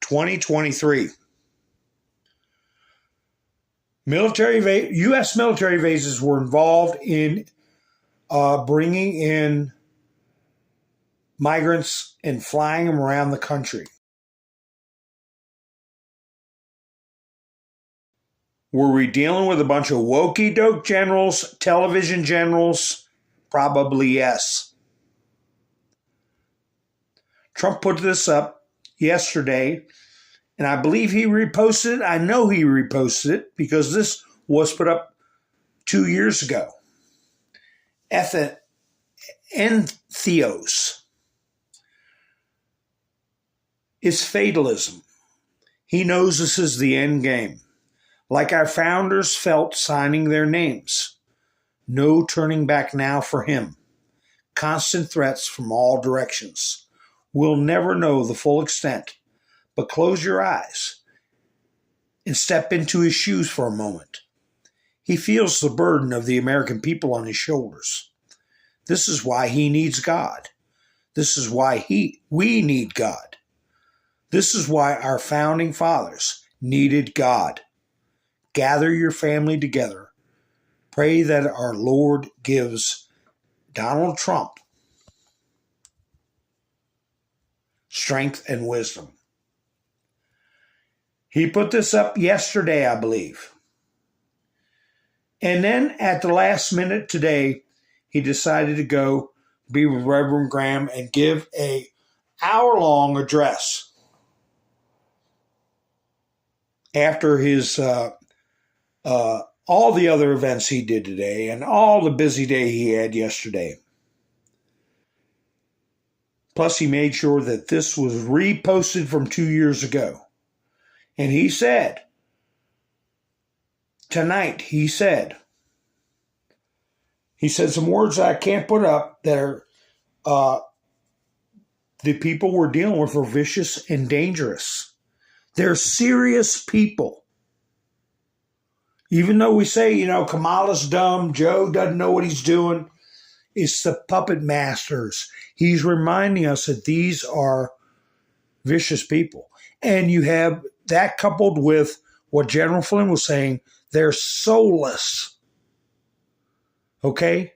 2023. U.S. military bases were involved in bringing in migrants and flying them around the country. Were we dealing with a bunch of wokey-doke generals, television generals? Probably yes. Trump put this up yesterday, and I believe he reposted it. I know he reposted it because this was put up 2 years ago. Entheos. It's fatalism. He knows this is the end game. Like our founders felt signing their names. No turning back now for him. Constant threats from all directions. We'll never know the full extent, but close your eyes and step into his shoes for a moment. He feels the burden of the American people on his shoulders. This is why he needs God. This is why we need God. This is why our founding fathers needed God. Gather your family together. Pray that our Lord gives Donald Trump strength and wisdom. He put this up yesterday, I believe. And then at the last minute today, he decided to go be with Reverend Graham and give a hour-long address after his all the other events he did today and all the busy day he had yesterday. Plus, he made sure that this was reposted from 2 years ago. And he said, tonight, he said some words I can't put up that are, the people we're dealing with are vicious and dangerous. They're serious people. Even though we say, Kamala's dumb, Joe doesn't know what he's doing, it's the puppet masters. He's reminding us that these are vicious people. And you have that coupled with what General Flynn was saying, they're soulless. Okay?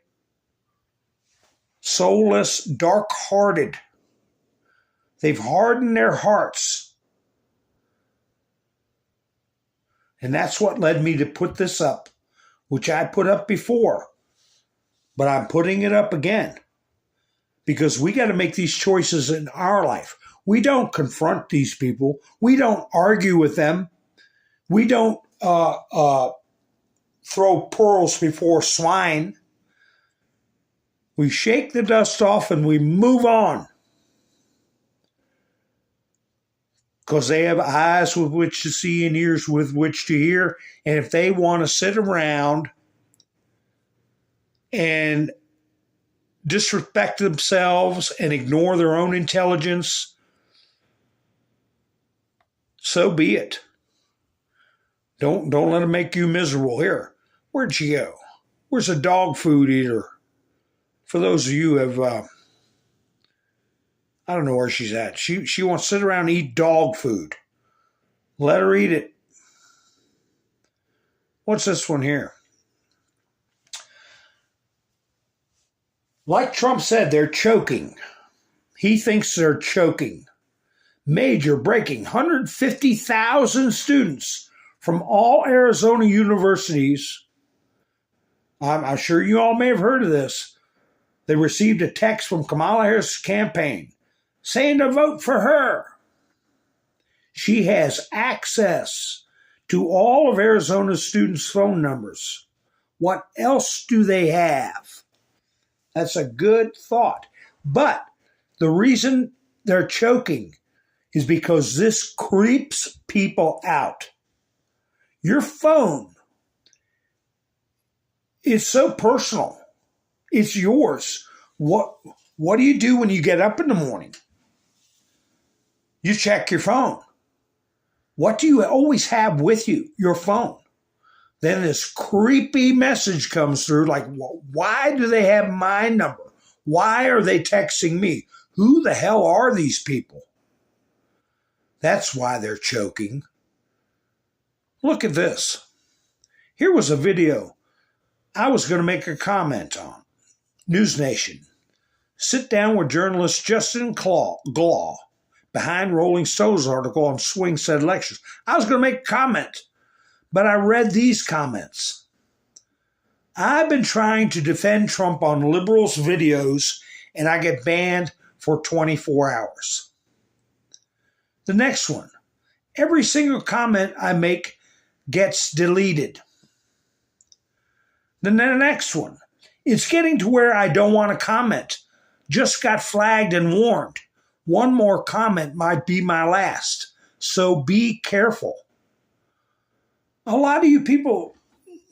Soulless, dark-hearted. They've hardened their hearts. And that's what led me to put this up, which I put up before. But I'm putting it up again. Because we got to make these choices in our life. We don't confront these people. We don't argue with them. We don't throw pearls before swine. We shake the dust off and we move on. Because they have eyes with which to see and ears with which to hear. And if they want to sit around and disrespect themselves and ignore their own intelligence, so be it. Don't let them make you miserable. Here, where'd she go? Where's a dog food eater? For those of you who have... I don't know where she's at. She wants to sit around and eat dog food. Let her eat it. What's this one here? Like Trump said, they're choking. He thinks they're choking. Major breaking. 150,000 students from all Arizona universities. I'm sure you all may have heard of this. They received a text from Kamala Harris' campaign saying to vote for her. She has access to all of Arizona's students' phone numbers. What else do they have? That's a good thought. But the reason they're choking is because this creeps people out. Your phone is so personal. It's yours. What do you do when you get up in the morning? You check your phone. What do you always have with you? Your phone. Then this creepy message comes through like, why do they have my number? Why are they texting me? Who the hell are these people? That's why they're choking. Look at this. Here was a video I was going to make a comment on. News Nation. Sit down with journalist Justin Glaw behind Rolling Stone's article on swing set elections. I was going to make a comment, but I read these comments. I've been trying to defend Trump on liberals' videos, and I get banned for 24 hours. The next one. Every single comment I make gets deleted. Then the next one. It's getting to where I don't want to comment. Just got flagged and warned. One more comment might be my last. So be careful. A lot of you people,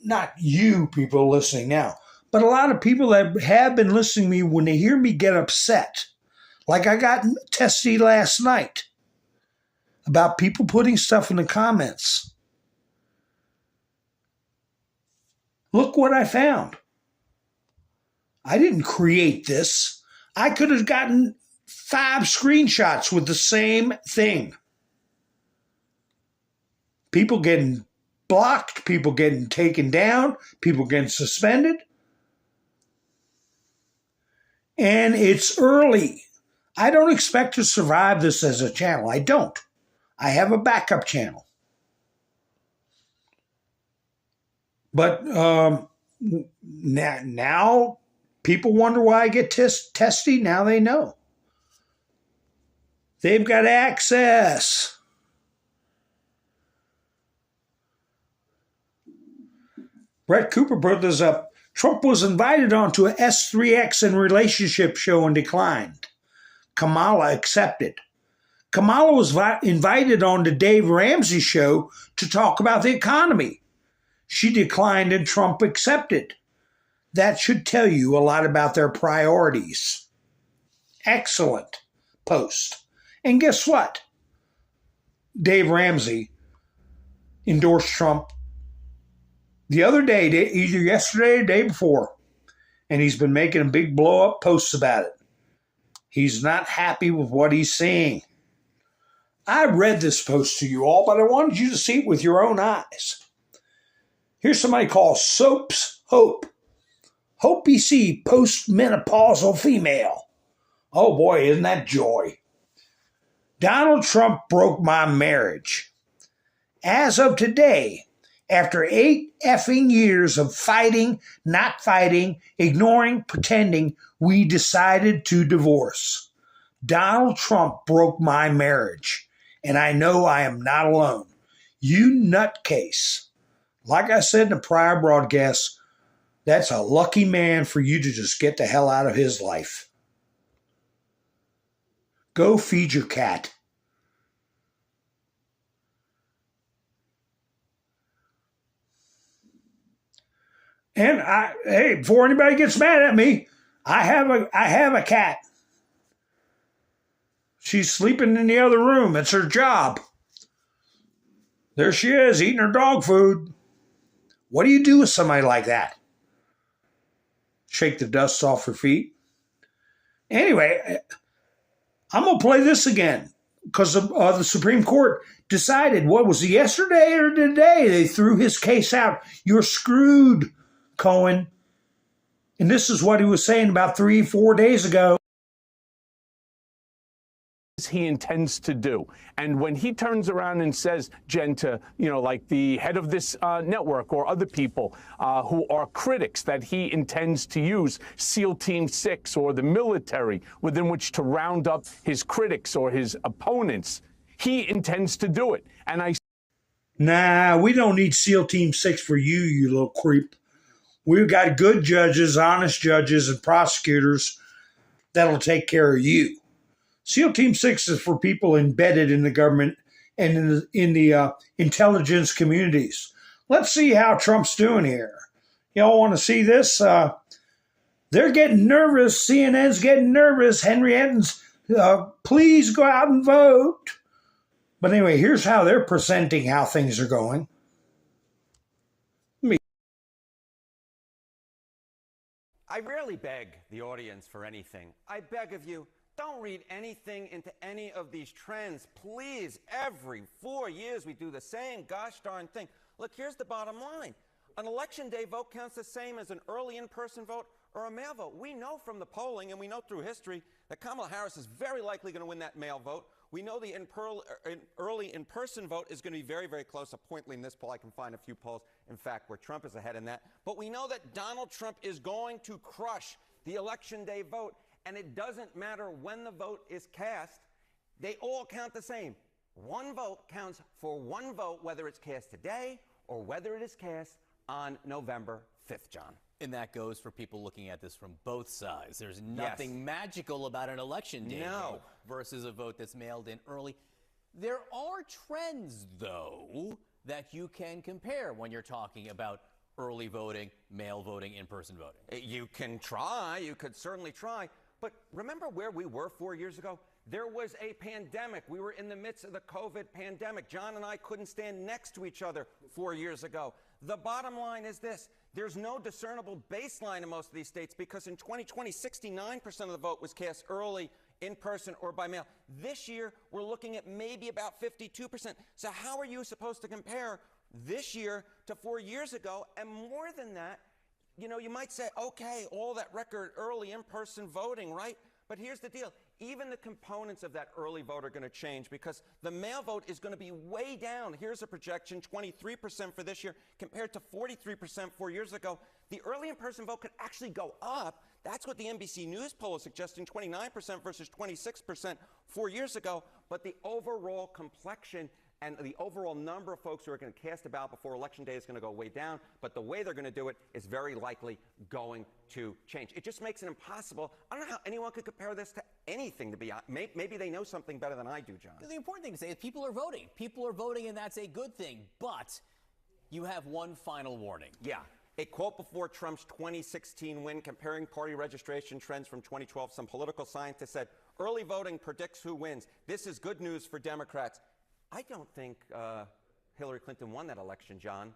not you people listening now, but a lot of people that have been listening to me, when they hear me get upset, like I got testy last night about people putting stuff in the comments. Look what I found. I didn't create this. I could have gotten 5 screenshots with the same thing. People getting blocked, people getting taken down, people getting suspended. And it's early. I don't expect to survive this as a channel. I don't. I have a backup channel. But now people wonder why I get testy. Now they know. They've got access. Brett Cooper brought this up. Trump was invited onto a S3X and relationship show and declined. Kamala accepted. Kamala was invited on the Dave Ramsey show to talk about the economy. She declined and Trump accepted. That should tell you a lot about their priorities. Excellent post. And guess what? Dave Ramsey endorsed Trump the other day, either yesterday or the day before, and he's been making a big blow-up posts about it. He's not happy with what he's seeing. I read this post to you all, but I wanted you to see it with your own eyes. Here's somebody called Soaps Hope. Hope BC postmenopausal female. Oh boy, isn't that joy. Donald Trump broke my marriage. As of today, after 8 effing years of fighting, not fighting, ignoring, pretending, we decided to divorce. Donald Trump broke my marriage, and I know I am not alone. You nutcase. Like I said in a prior broadcast, that's a lucky man for you to just get the hell out of his life. Go feed your cat. And hey, before anybody gets mad at me, I have a cat. She's sleeping in the other room. It's her job. There she is, eating her dog food. What do you do with somebody like that? Shake the dust off her feet. Anyway, I'm going to play this again because the Supreme Court decided, what was it, yesterday or today? They threw his case out. You're screwed, Cohen. And this is what he was saying about 3-4 days ago. He intends to do. And when he turns around and says, Jen, to, like the head of this network or other people who are critics, that he intends to use SEAL Team 6 or the military within which to round up his critics or his opponents, he intends to do it. And Nah, we don't need SEAL Team 6 for you, you little creep. We've got good judges, honest judges, and prosecutors that'll take care of you. SEAL Team 6 is for people embedded in the government and in the intelligence communities. Let's see how Trump's doing here. Y'all want to see this? They're getting nervous. CNN's getting nervous. Henriette's, please go out and vote. But anyway, here's how they're presenting how things are going. I rarely beg the audience for anything. I beg of you, don't read anything into any of these trends. Please, every 4 years we do the same gosh darn thing. Look, here's the bottom line. An election day vote counts the same as an early in-person vote or a mail vote. We know from the polling and we know through history that Kamala Harris is very likely going to win that mail vote. We know the early in-person vote is going to be very, very close. Appointedly in this poll, I can find a few polls, in fact, where Trump is ahead in that. But we know that Donald Trump is going to crush the election day vote. And it doesn't matter when the vote is cast. They all count the same. One vote counts for one vote, whether it's cast today or whether it is cast on November 5th, John. And that goes for people looking at this from both sides. There's nothing magical about an election day vote versus a vote that's mailed in early. There are trends, though, that you can compare when you're talking about early voting, mail voting, in-person voting. You can try. You could certainly try. But remember where we were 4 years ago? There was a pandemic. We were in the midst of the COVID pandemic. John and I couldn't stand next to each other 4 years ago. The bottom line is this. There's no discernible baseline in most of these states because in 2020, 69% of the vote was cast early, in person, or by mail. This year, we're looking at maybe about 52%. So how are you supposed to compare this year to 4 years ago? And more than that, you know, you might say, okay, all that record early in-person voting, right? But here's the deal. Even the components of that early vote are going to change because the mail vote is going to be way down. Here's a projection, 23% for this year compared to 43% 4 years ago. The early in-person vote could actually go up. That's what the NBC News poll is suggesting, 29% versus 26% 4 years ago. But the overall complexion and the overall number of folks who are going to cast a ballot before Election Day is going to go way down. But the way they're going to do it is very likely going to change. It just makes it impossible. I don't know how anyone could compare this to anything, to be honest. Maybe they know something better than I do, John. The important thing to say is people are voting. People are voting, and that's a good thing. But you have one final warning. Yeah. A quote before Trump's 2016 win, comparing party registration trends from 2012. Some political scientist said, early voting predicts who wins. This is good news for Democrats. I don't think Hillary Clinton won that election, John.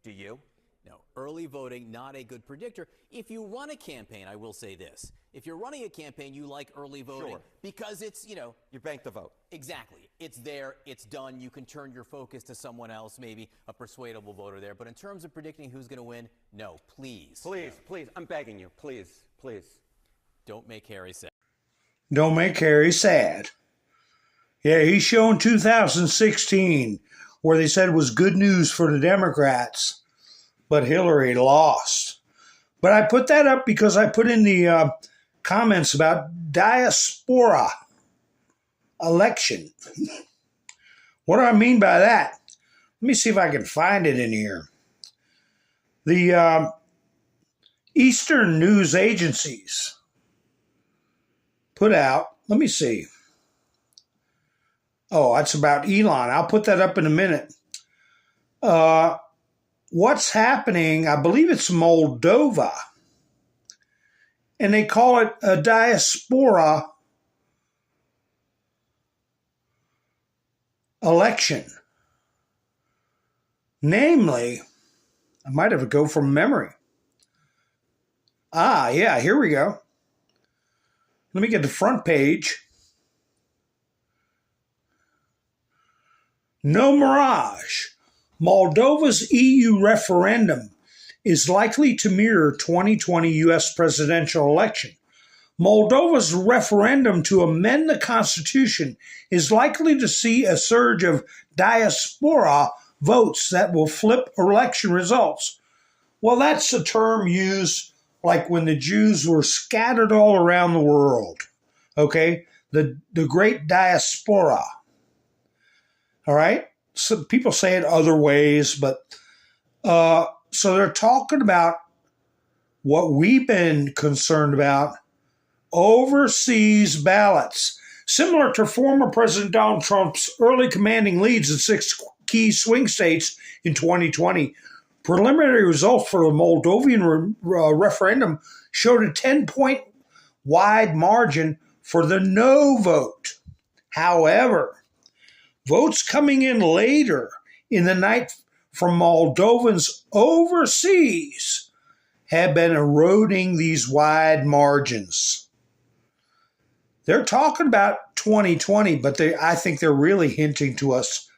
Do you? No, early voting, not a good predictor. If you run a campaign, I will say this. If you're running a campaign, you like early voting because it's, you know. You bank the vote. Exactly. It's there. It's done. You can turn your focus to someone else, maybe a persuadable voter there. But in terms of predicting who's going to win, no, please. Please, please. I'm begging you. Please, please. Don't make Harry sad. Don't make Harry sad. Yeah, he's shown 2016 where they said it was good news for the Democrats, but Hillary lost. But I put that up because I put in the comments about diaspora election. What do I mean by that? Let me see if I can find it in here. The Eastern news agencies put out, let me see. Oh, that's about Elon. I'll put that up in a minute. What's happening, I believe it's Moldova, and they call it a diaspora election. Namely, I might have to go from memory. Yeah, here we go. Let me get the front page. No mirage. Moldova's EU referendum is likely to mirror 2020 U.S. presidential election. Moldova's referendum to amend the constitution is likely to see a surge of diaspora votes that will flip election results. Well, that's a term used like when the Jews were scattered all around the world. Okay? The great diaspora. All right? So people say it other ways, but so they're talking about what we've been concerned about overseas ballots. Similar to former President Donald Trump's early commanding leads in 6 key swing states in 2020, preliminary results for the Moldovan referendum showed a 10-point wide margin for the no vote. However, votes coming in later in the night from Moldovans overseas have been eroding these wide margins. They're talking about 2020, but I think they're really hinting to us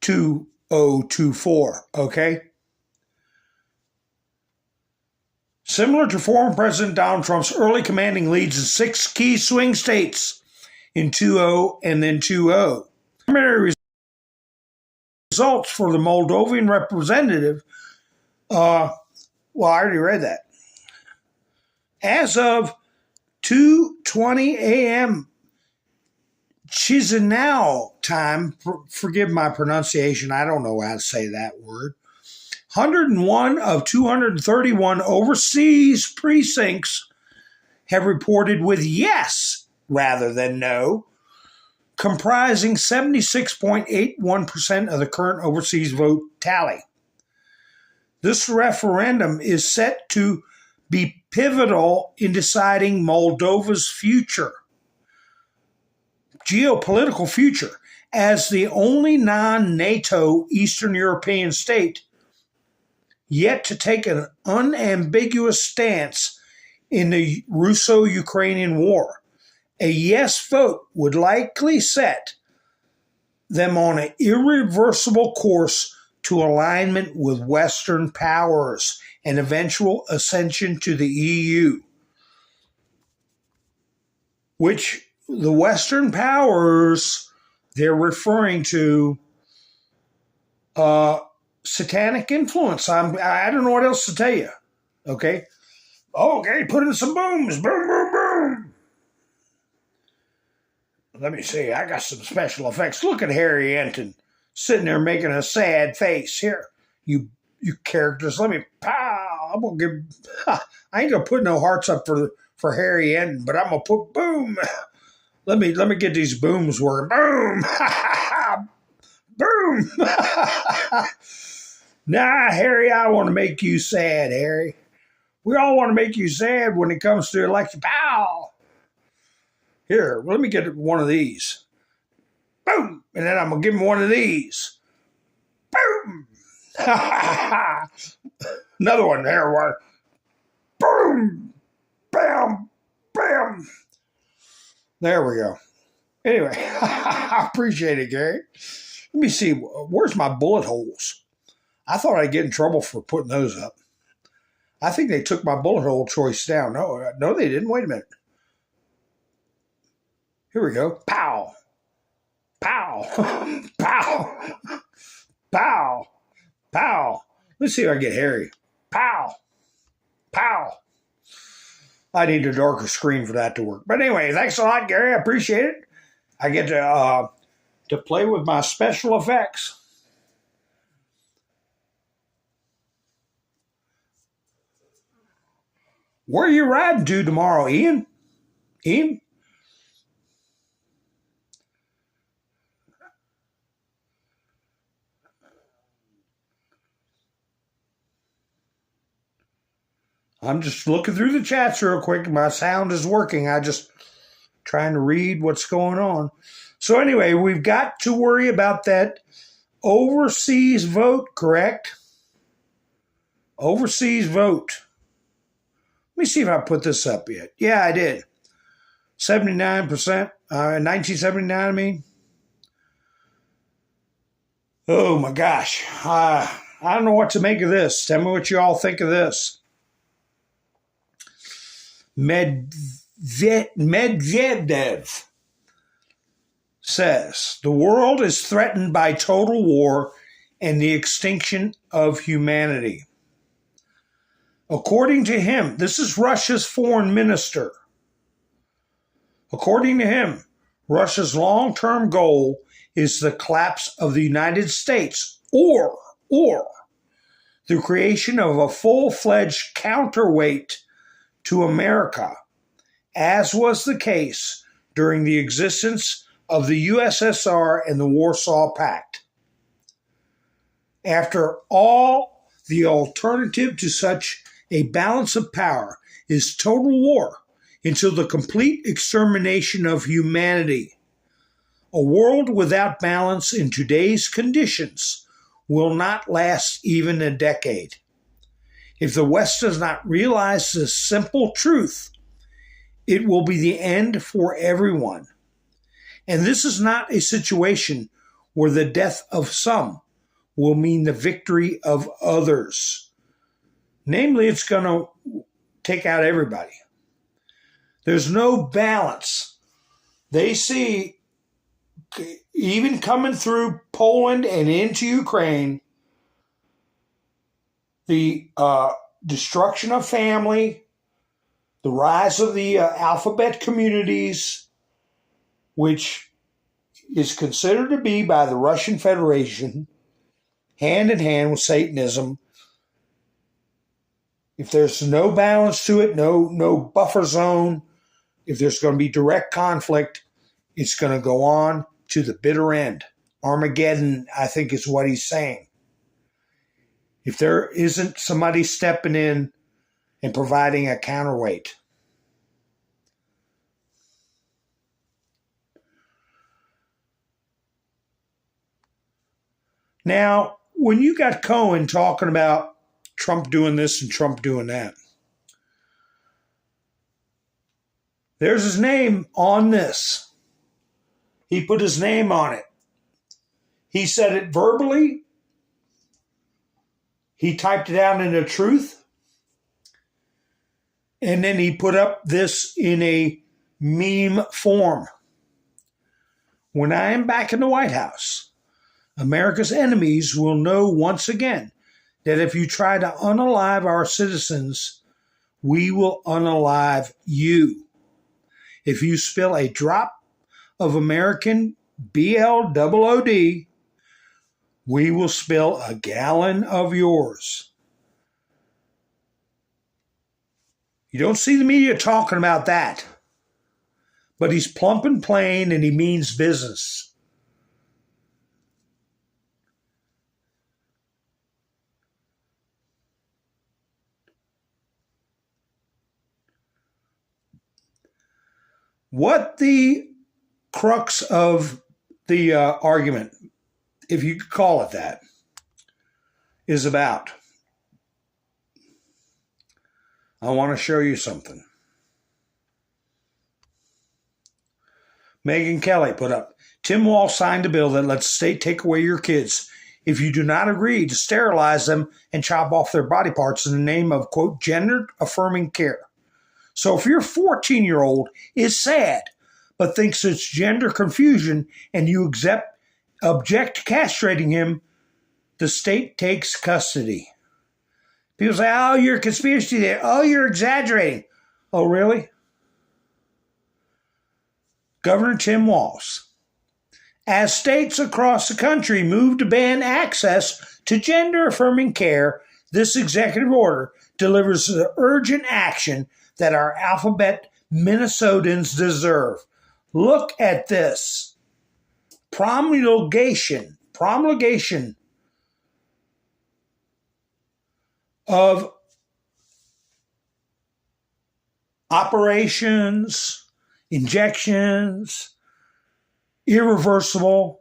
2024, okay? Similar to former President Donald Trump's early commanding leads in 6 key swing states in 2-0 and then 2-0. Primary results for the Moldovan representative, well, I already read that. As of 2:20 a.m. Chisinau time, forgive my pronunciation, I don't know how to say that word, 101 of 231 overseas precincts have reported with yes rather than no, comprising 76.81% of the current overseas vote tally. This referendum is set to be pivotal in deciding Moldova's future, geopolitical future, as the only non-NATO Eastern European state yet to take an unambiguous stance in the Russo-Ukrainian war. A yes vote would likely set them on an irreversible course to alignment with Western powers and eventual ascension to the EU, which the Western powers, they're referring to satanic influence. I don't know what else to tell you. Okay? Okay, put in some booms. Boom, boom, boom. Let me see. I got some special effects. Look at Harry Enton sitting there making a sad face. Here, you characters, let me pow. I'm gonna give. I ain't gonna put no hearts up for Harry Enton, but I'm gonna put boom. Let me get these booms working. Boom, boom. Nah, Harry, I want to make you sad, Harry. We all want to make you sad when it comes to election. Pow. Here, let me get one of these. Boom, and then I'm gonna give him one of these. Boom. Another one there. One. Boom. Bam. Bam. There we go. Anyway, I appreciate it, Gary. Let me see. Where's my bullet holes? I thought I'd get in trouble for putting those up. I think they took my bullet hole choice down. No, they didn't. Wait a minute. Here we go. Pow. Pow. Pow. Pow. Pow. Let's see if I can get Harry. Pow. Pow. I need a darker screen for that to work. But anyway, thanks a lot, Gary. I appreciate it. I get to play with my special effects. Where are you riding to tomorrow, Ian? Ian? I'm just looking through the chats real quick. My sound is working. I just trying to read what's going on. So anyway, we've got to worry about that overseas vote, correct? Overseas vote. Let me see if I put this up yet. Yeah, I did. 79%, 1979, I mean. Oh my gosh. I don't know what to make of this. Tell me what you all think of this. Medvedev says, the world is threatened by total war and the extinction of humanity. According to him, this is Russia's foreign minister. According to him, Russia's long-term goal is the collapse of the United States or the creation of a full-fledged counterweight to America as was the case during the existence of the USSR and the Warsaw Pact. After all, the alternative to such a balance of power is total war until the complete extermination of humanity. A world without balance in today's conditions will not last even a decade. If the West does not realize this simple truth, it will be the end for everyone. And this is not a situation where the death of some will mean the victory of others. Namely, it's going to take out everybody. There's no balance. They see, even coming through Poland and into Ukraine, the destruction of family, the rise of the alphabet communities, which is considered to be by the Russian Federation hand in hand with Satanism. If there's no balance to it, no buffer zone, if there's going to be direct conflict, it's going to go on to the bitter end. Armageddon, I think, is what he's saying. If there isn't somebody stepping in and providing a counterweight. Now, when you got Cohen talking about Trump doing this and Trump doing that, there's his name on this. He put his name on it. He said it verbally. He typed it out into truth. And then he put up this in a meme form. When I am back in the White House, America's enemies will know once again that if you try to unalive our citizens, we will unalive you. If you spill a drop of American BLOOD, we will spill a gallon of yours. You don't see the media talking about that, but he's plump and plain and he means business. What the crux of the argument, if you could call it that, is about. I want to show you something. Megyn Kelly put up, Tim Walz signed a bill that lets the state take away your kids if you do not agree to sterilize them and chop off their body parts in the name of, quote, gender-affirming care. So if your 14-year-old is sad but thinks it's gender confusion and you object to castrating him, the state takes custody. People say, oh, you're a conspiracy theorist. Oh, you're exaggerating. Oh, really? Governor Tim Walz. As states across the country move to ban access to gender-affirming care, this executive order delivers the urgent action that our alphabet Minnesotans deserve. Look at this. Promulgation of operations, injections, irreversible,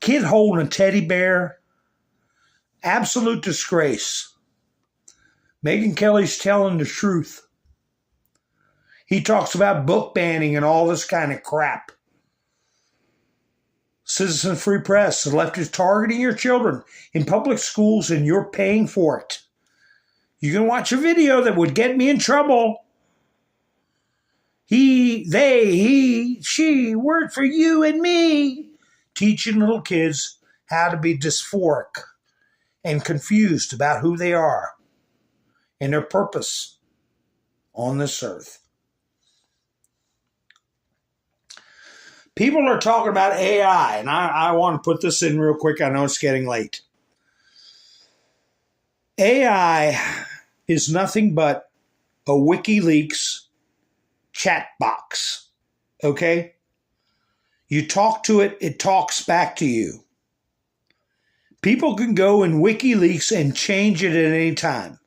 kid holding a teddy bear, absolute disgrace. Megyn Kelly's telling the truth. He talks about book banning and all this kind of crap. Citizen Free Press, the left is targeting your children in public schools and you're paying for it. You can watch a video that would get me in trouble. He, they, he, she, word for you and me. Teaching little kids how to be dysphoric and confused about who they are and their purpose on this earth. People are talking about AI, and I want to put this in real quick. I know it's getting late. AI is nothing but a WikiLeaks chat box. Okay? You talk to it, it talks back to you. People can go in WikiLeaks and change it at any time.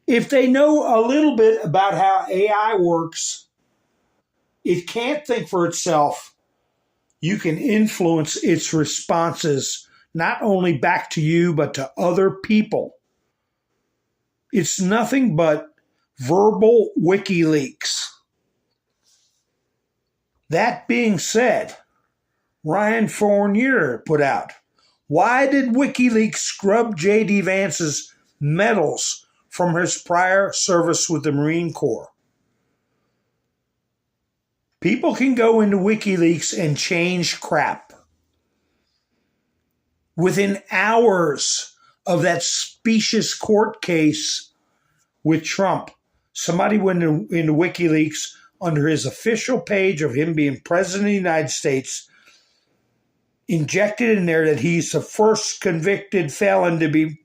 If they know a little bit about how AI works, it can't think for itself. You can influence its responses, not only back to you, but to other people. It's nothing but verbal WikiLeaks. That being said, Ryan Fournier put out, why did WikiLeaks scrub J.D. Vance's medals from his prior service with the Marine Corps? People can go into WikiLeaks and change crap. Within hours of that specious court case with Trump, somebody went into WikiLeaks under his official page of him being president of the United States, injected in there that he's the first convicted felon to be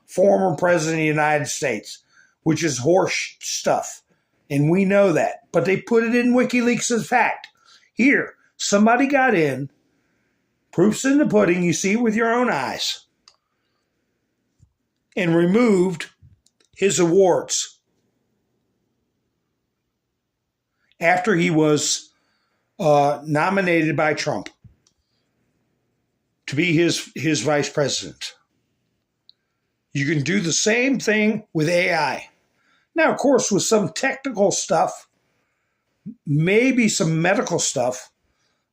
former president of the United States, which is horse stuff. And we know that. But they put it in WikiLeaks as fact. Here, somebody got in, proof's in the pudding, you see it with your own eyes, and removed his awards after he was nominated by Trump to be his vice president. You can do the same thing with AI. Now, of course, with some technical stuff, maybe some medical stuff,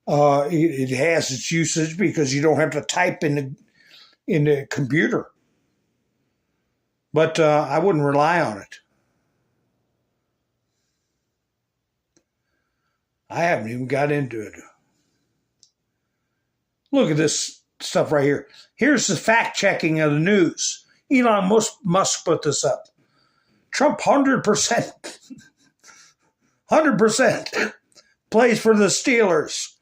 it has its usage because you don't have to type in the computer. But I wouldn't rely on it. I haven't even got into it. Look at this stuff right here. Here's the fact checking of the news. Elon Musk put this up. Trump 100%, 100% plays for the Steelers.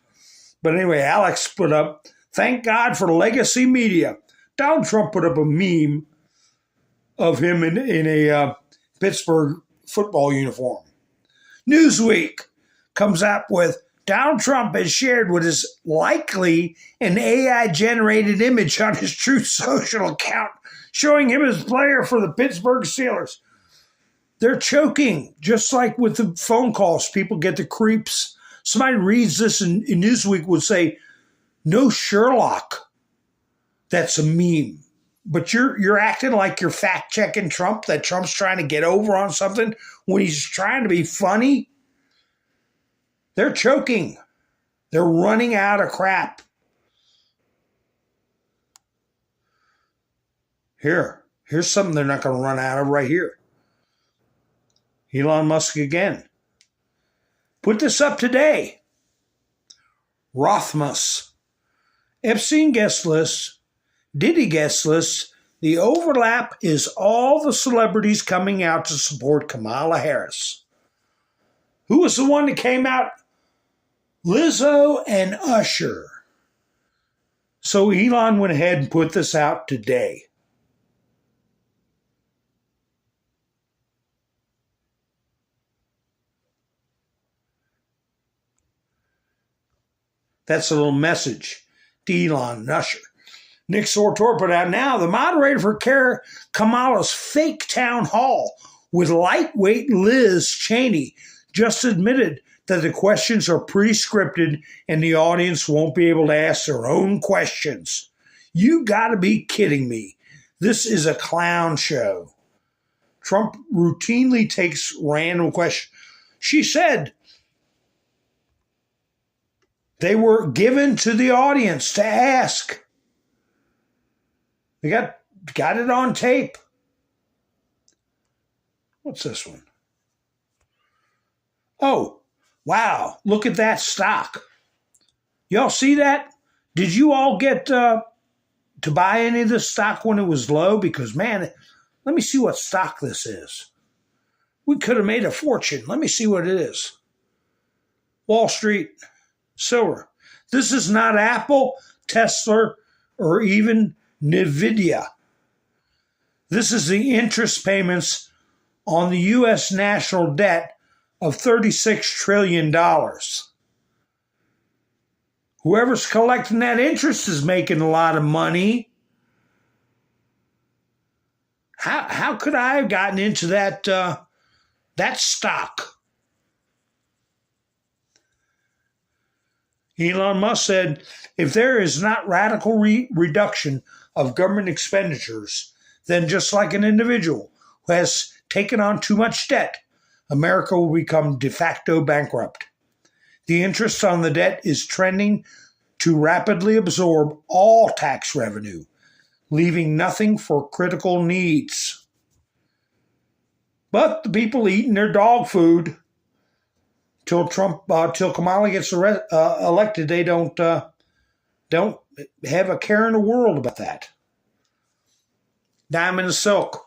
But anyway, Alex put up, thank God for legacy media. Donald Trump put up a meme of him in a Pittsburgh football uniform. Newsweek comes out with, Donald Trump has shared what is likely an AI-generated image on his Truth Social account showing him as player for the Pittsburgh Steelers. They're choking, just like with the phone calls. People get the creeps. Somebody reads this in Newsweek would say, no Sherlock. That's a meme. But you're acting like you're fact-checking Trump, that Trump's trying to get over on something when he's trying to be funny. They're choking. They're running out of crap. Here's something they're not going to run out of right here. Elon Musk again. Put this up today. Rothmus. Epstein guest list. Diddy guest list. The overlap is all the celebrities coming out to support Kamala Harris. Who was the one that came out? Lizzo and Usher. So Elon went ahead and put this out today. That's a little message to Elon and Usher. Nick Sortor put out now, the moderator for Kamala's fake town hall with lightweight Liz Cheney just admitted that the questions are pre-scripted and the audience won't be able to ask their own questions. You gotta be kidding me. This is a clown show. Trump routinely takes random questions. She said they were given to the audience to ask. They got it on tape. What's this one? Oh, wow. Look at that stock. Y'all see that? Did you all get to buy any of this stock when it was low? Because, man, let me see what stock this is. We could have made a fortune. Let me see what it is. Wall Street, silver. This is not Apple, Tesla, or even NVIDIA. This is the interest payments on the U.S. national debt of $36 trillion. Whoever's collecting that interest is making a lot of money. How could I have gotten into that stock? Elon Musk said, if there is not radical reduction of government expenditures, then just like an individual who has taken on too much debt, America will become de facto bankrupt. The interest on the debt is trending to rapidly absorb all tax revenue, leaving nothing for critical needs. But the people eating their dog food till Kamala gets elected, they don't have a care in the world about that. Diamond and silk.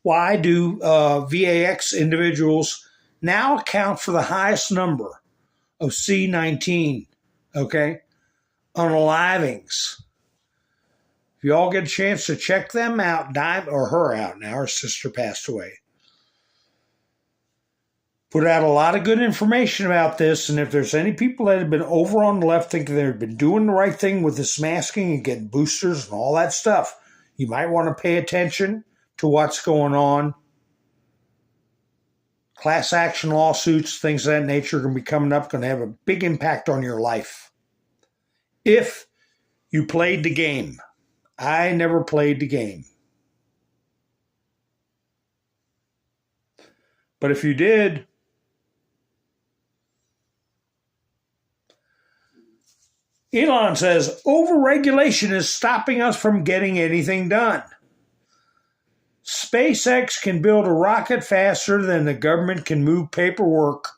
Why do VAX individuals now account for the highest number of C-19, unalivings? If you all get a chance to check them out, her out now, her sister passed away. Put out a lot of good information about this, and if there's any people that have been over on the left thinking they've been doing the right thing with this masking and getting boosters and all that stuff, you might want to pay attention to what's going on. Class action lawsuits, things of that nature are going to be coming up, going to have a big impact on your life. If you played the game. I never played the game. But if you did, Elon says, overregulation is stopping us from getting anything done. SpaceX can build a rocket faster than the government can move paperwork,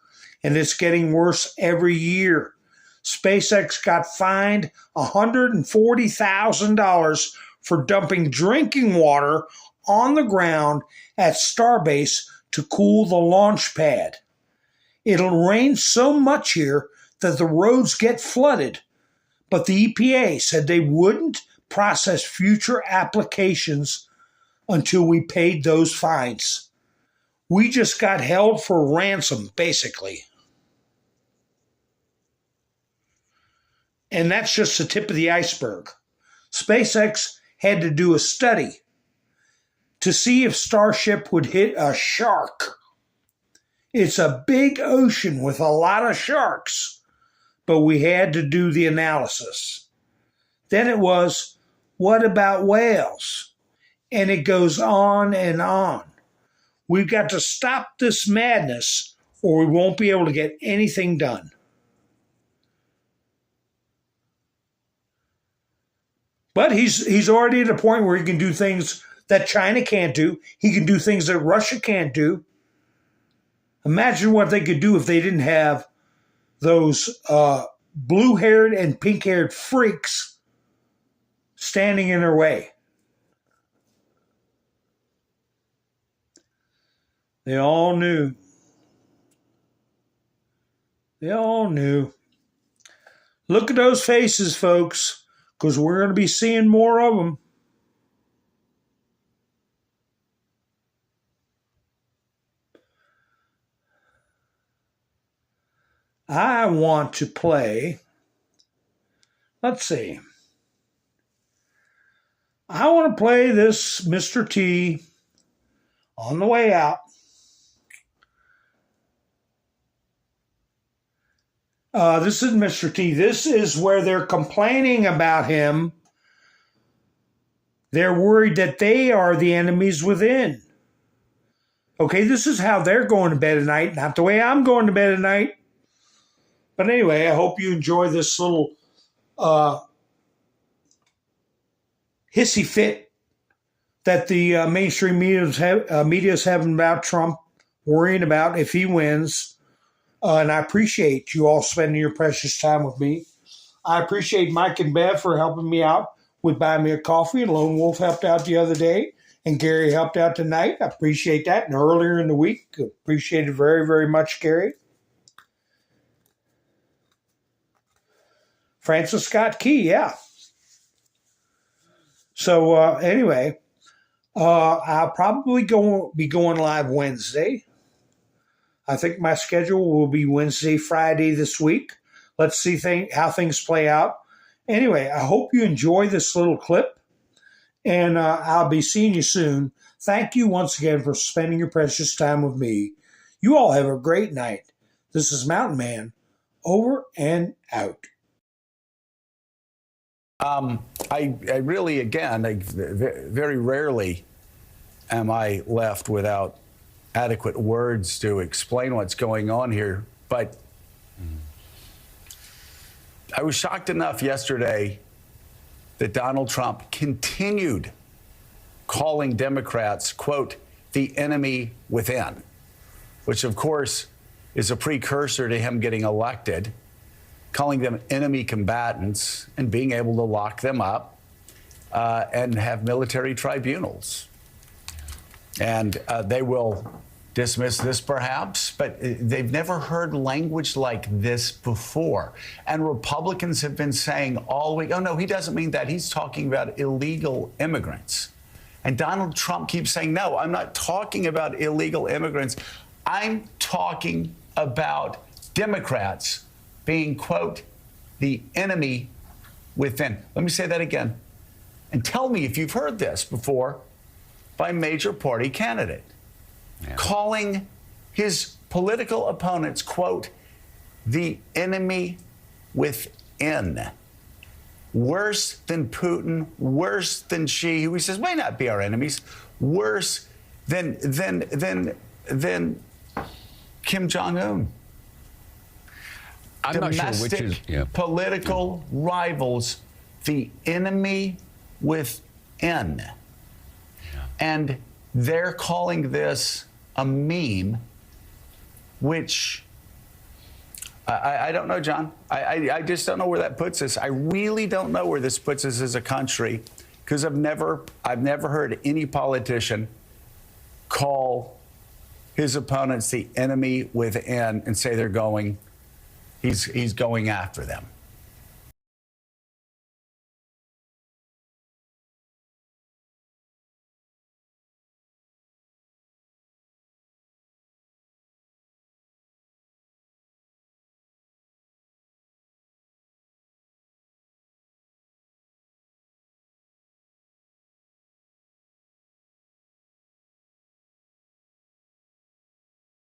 and it's getting worse every year. SpaceX got fined $140,000 for dumping drinking water on the ground at Starbase to cool the launch pad. It'll rain so much here that the roads get flooded, but the EPA said they wouldn't process future applications until we paid those fines. We just got held for ransom, basically. And that's just the tip of the iceberg. SpaceX had to do a study to see if Starship would hit a shark. It's a big ocean with a lot of sharks, but we had to do the analysis. Then it was, what about whales? And it goes on and on. We've got to stop this madness or we won't be able to get anything done. But he's already at a point where he can do things that China can't do. He can do things that Russia can't do. Imagine what they could do if they didn't have those blue-haired and pink-haired freaks standing in their way. They all knew. They all knew. Look at those faces, folks, because we're going to be seeing more of them. I want to play, let's see. I want to play this Mr. T on the way out. This is Mr. T. This is where they're complaining about him. They're worried that they are the enemies within. Okay, this is how they're going to bed at night, not the way I'm going to bed at night. But anyway, I hope you enjoy this little hissy fit that the mainstream media is having about Trump, worrying about if he wins. And I appreciate you all spending your precious time with me. I appreciate Mike and Bev for helping me out with buying me a coffee. And Lone Wolf helped out the other day. And Gary helped out tonight. I appreciate that. And earlier in the week, appreciate it very, very much, Gary. Francis Scott Key, yeah. So anyway, I'll probably be going live Wednesday. I think my schedule will be Wednesday, Friday this week. Let's see how things play out. Anyway, I hope you enjoy this little clip, and I'll be seeing you soon. Thank you once again for spending your precious time with me. You all have a great night. This is Mountain Man, over and out. I really, again, very rarely am I left without adequate words to explain what's going on here. But I was shocked enough yesterday that Donald Trump continued calling Democrats, quote, the enemy within, which, of course, is a precursor to him getting elected, calling them enemy combatants and being able to lock them up and have military tribunals. And they will dismiss this perhaps, but they've never heard language like this before. And Republicans have been saying all week, oh, no, he doesn't mean that. He's talking about illegal immigrants. And Donald Trump keeps saying, no, I'm not talking about illegal immigrants. I'm talking about Democrats being, quote, the enemy within. Let me say that again. And tell me if you've heard this before by a major party candidate. Yeah. Calling his political opponents, quote, the enemy within. Worse than Putin, worse than Xi, who he says may not be our enemies, worse than Kim Jong-un. I'm Domestic not sure which is political rivals, the enemy within. Yeah. And they're calling this a meme, which I don't know, John. I just don't know where that puts us. I really don't know where this puts us as a country, because I've never heard any politician call his opponents the enemy within and say he's going after them.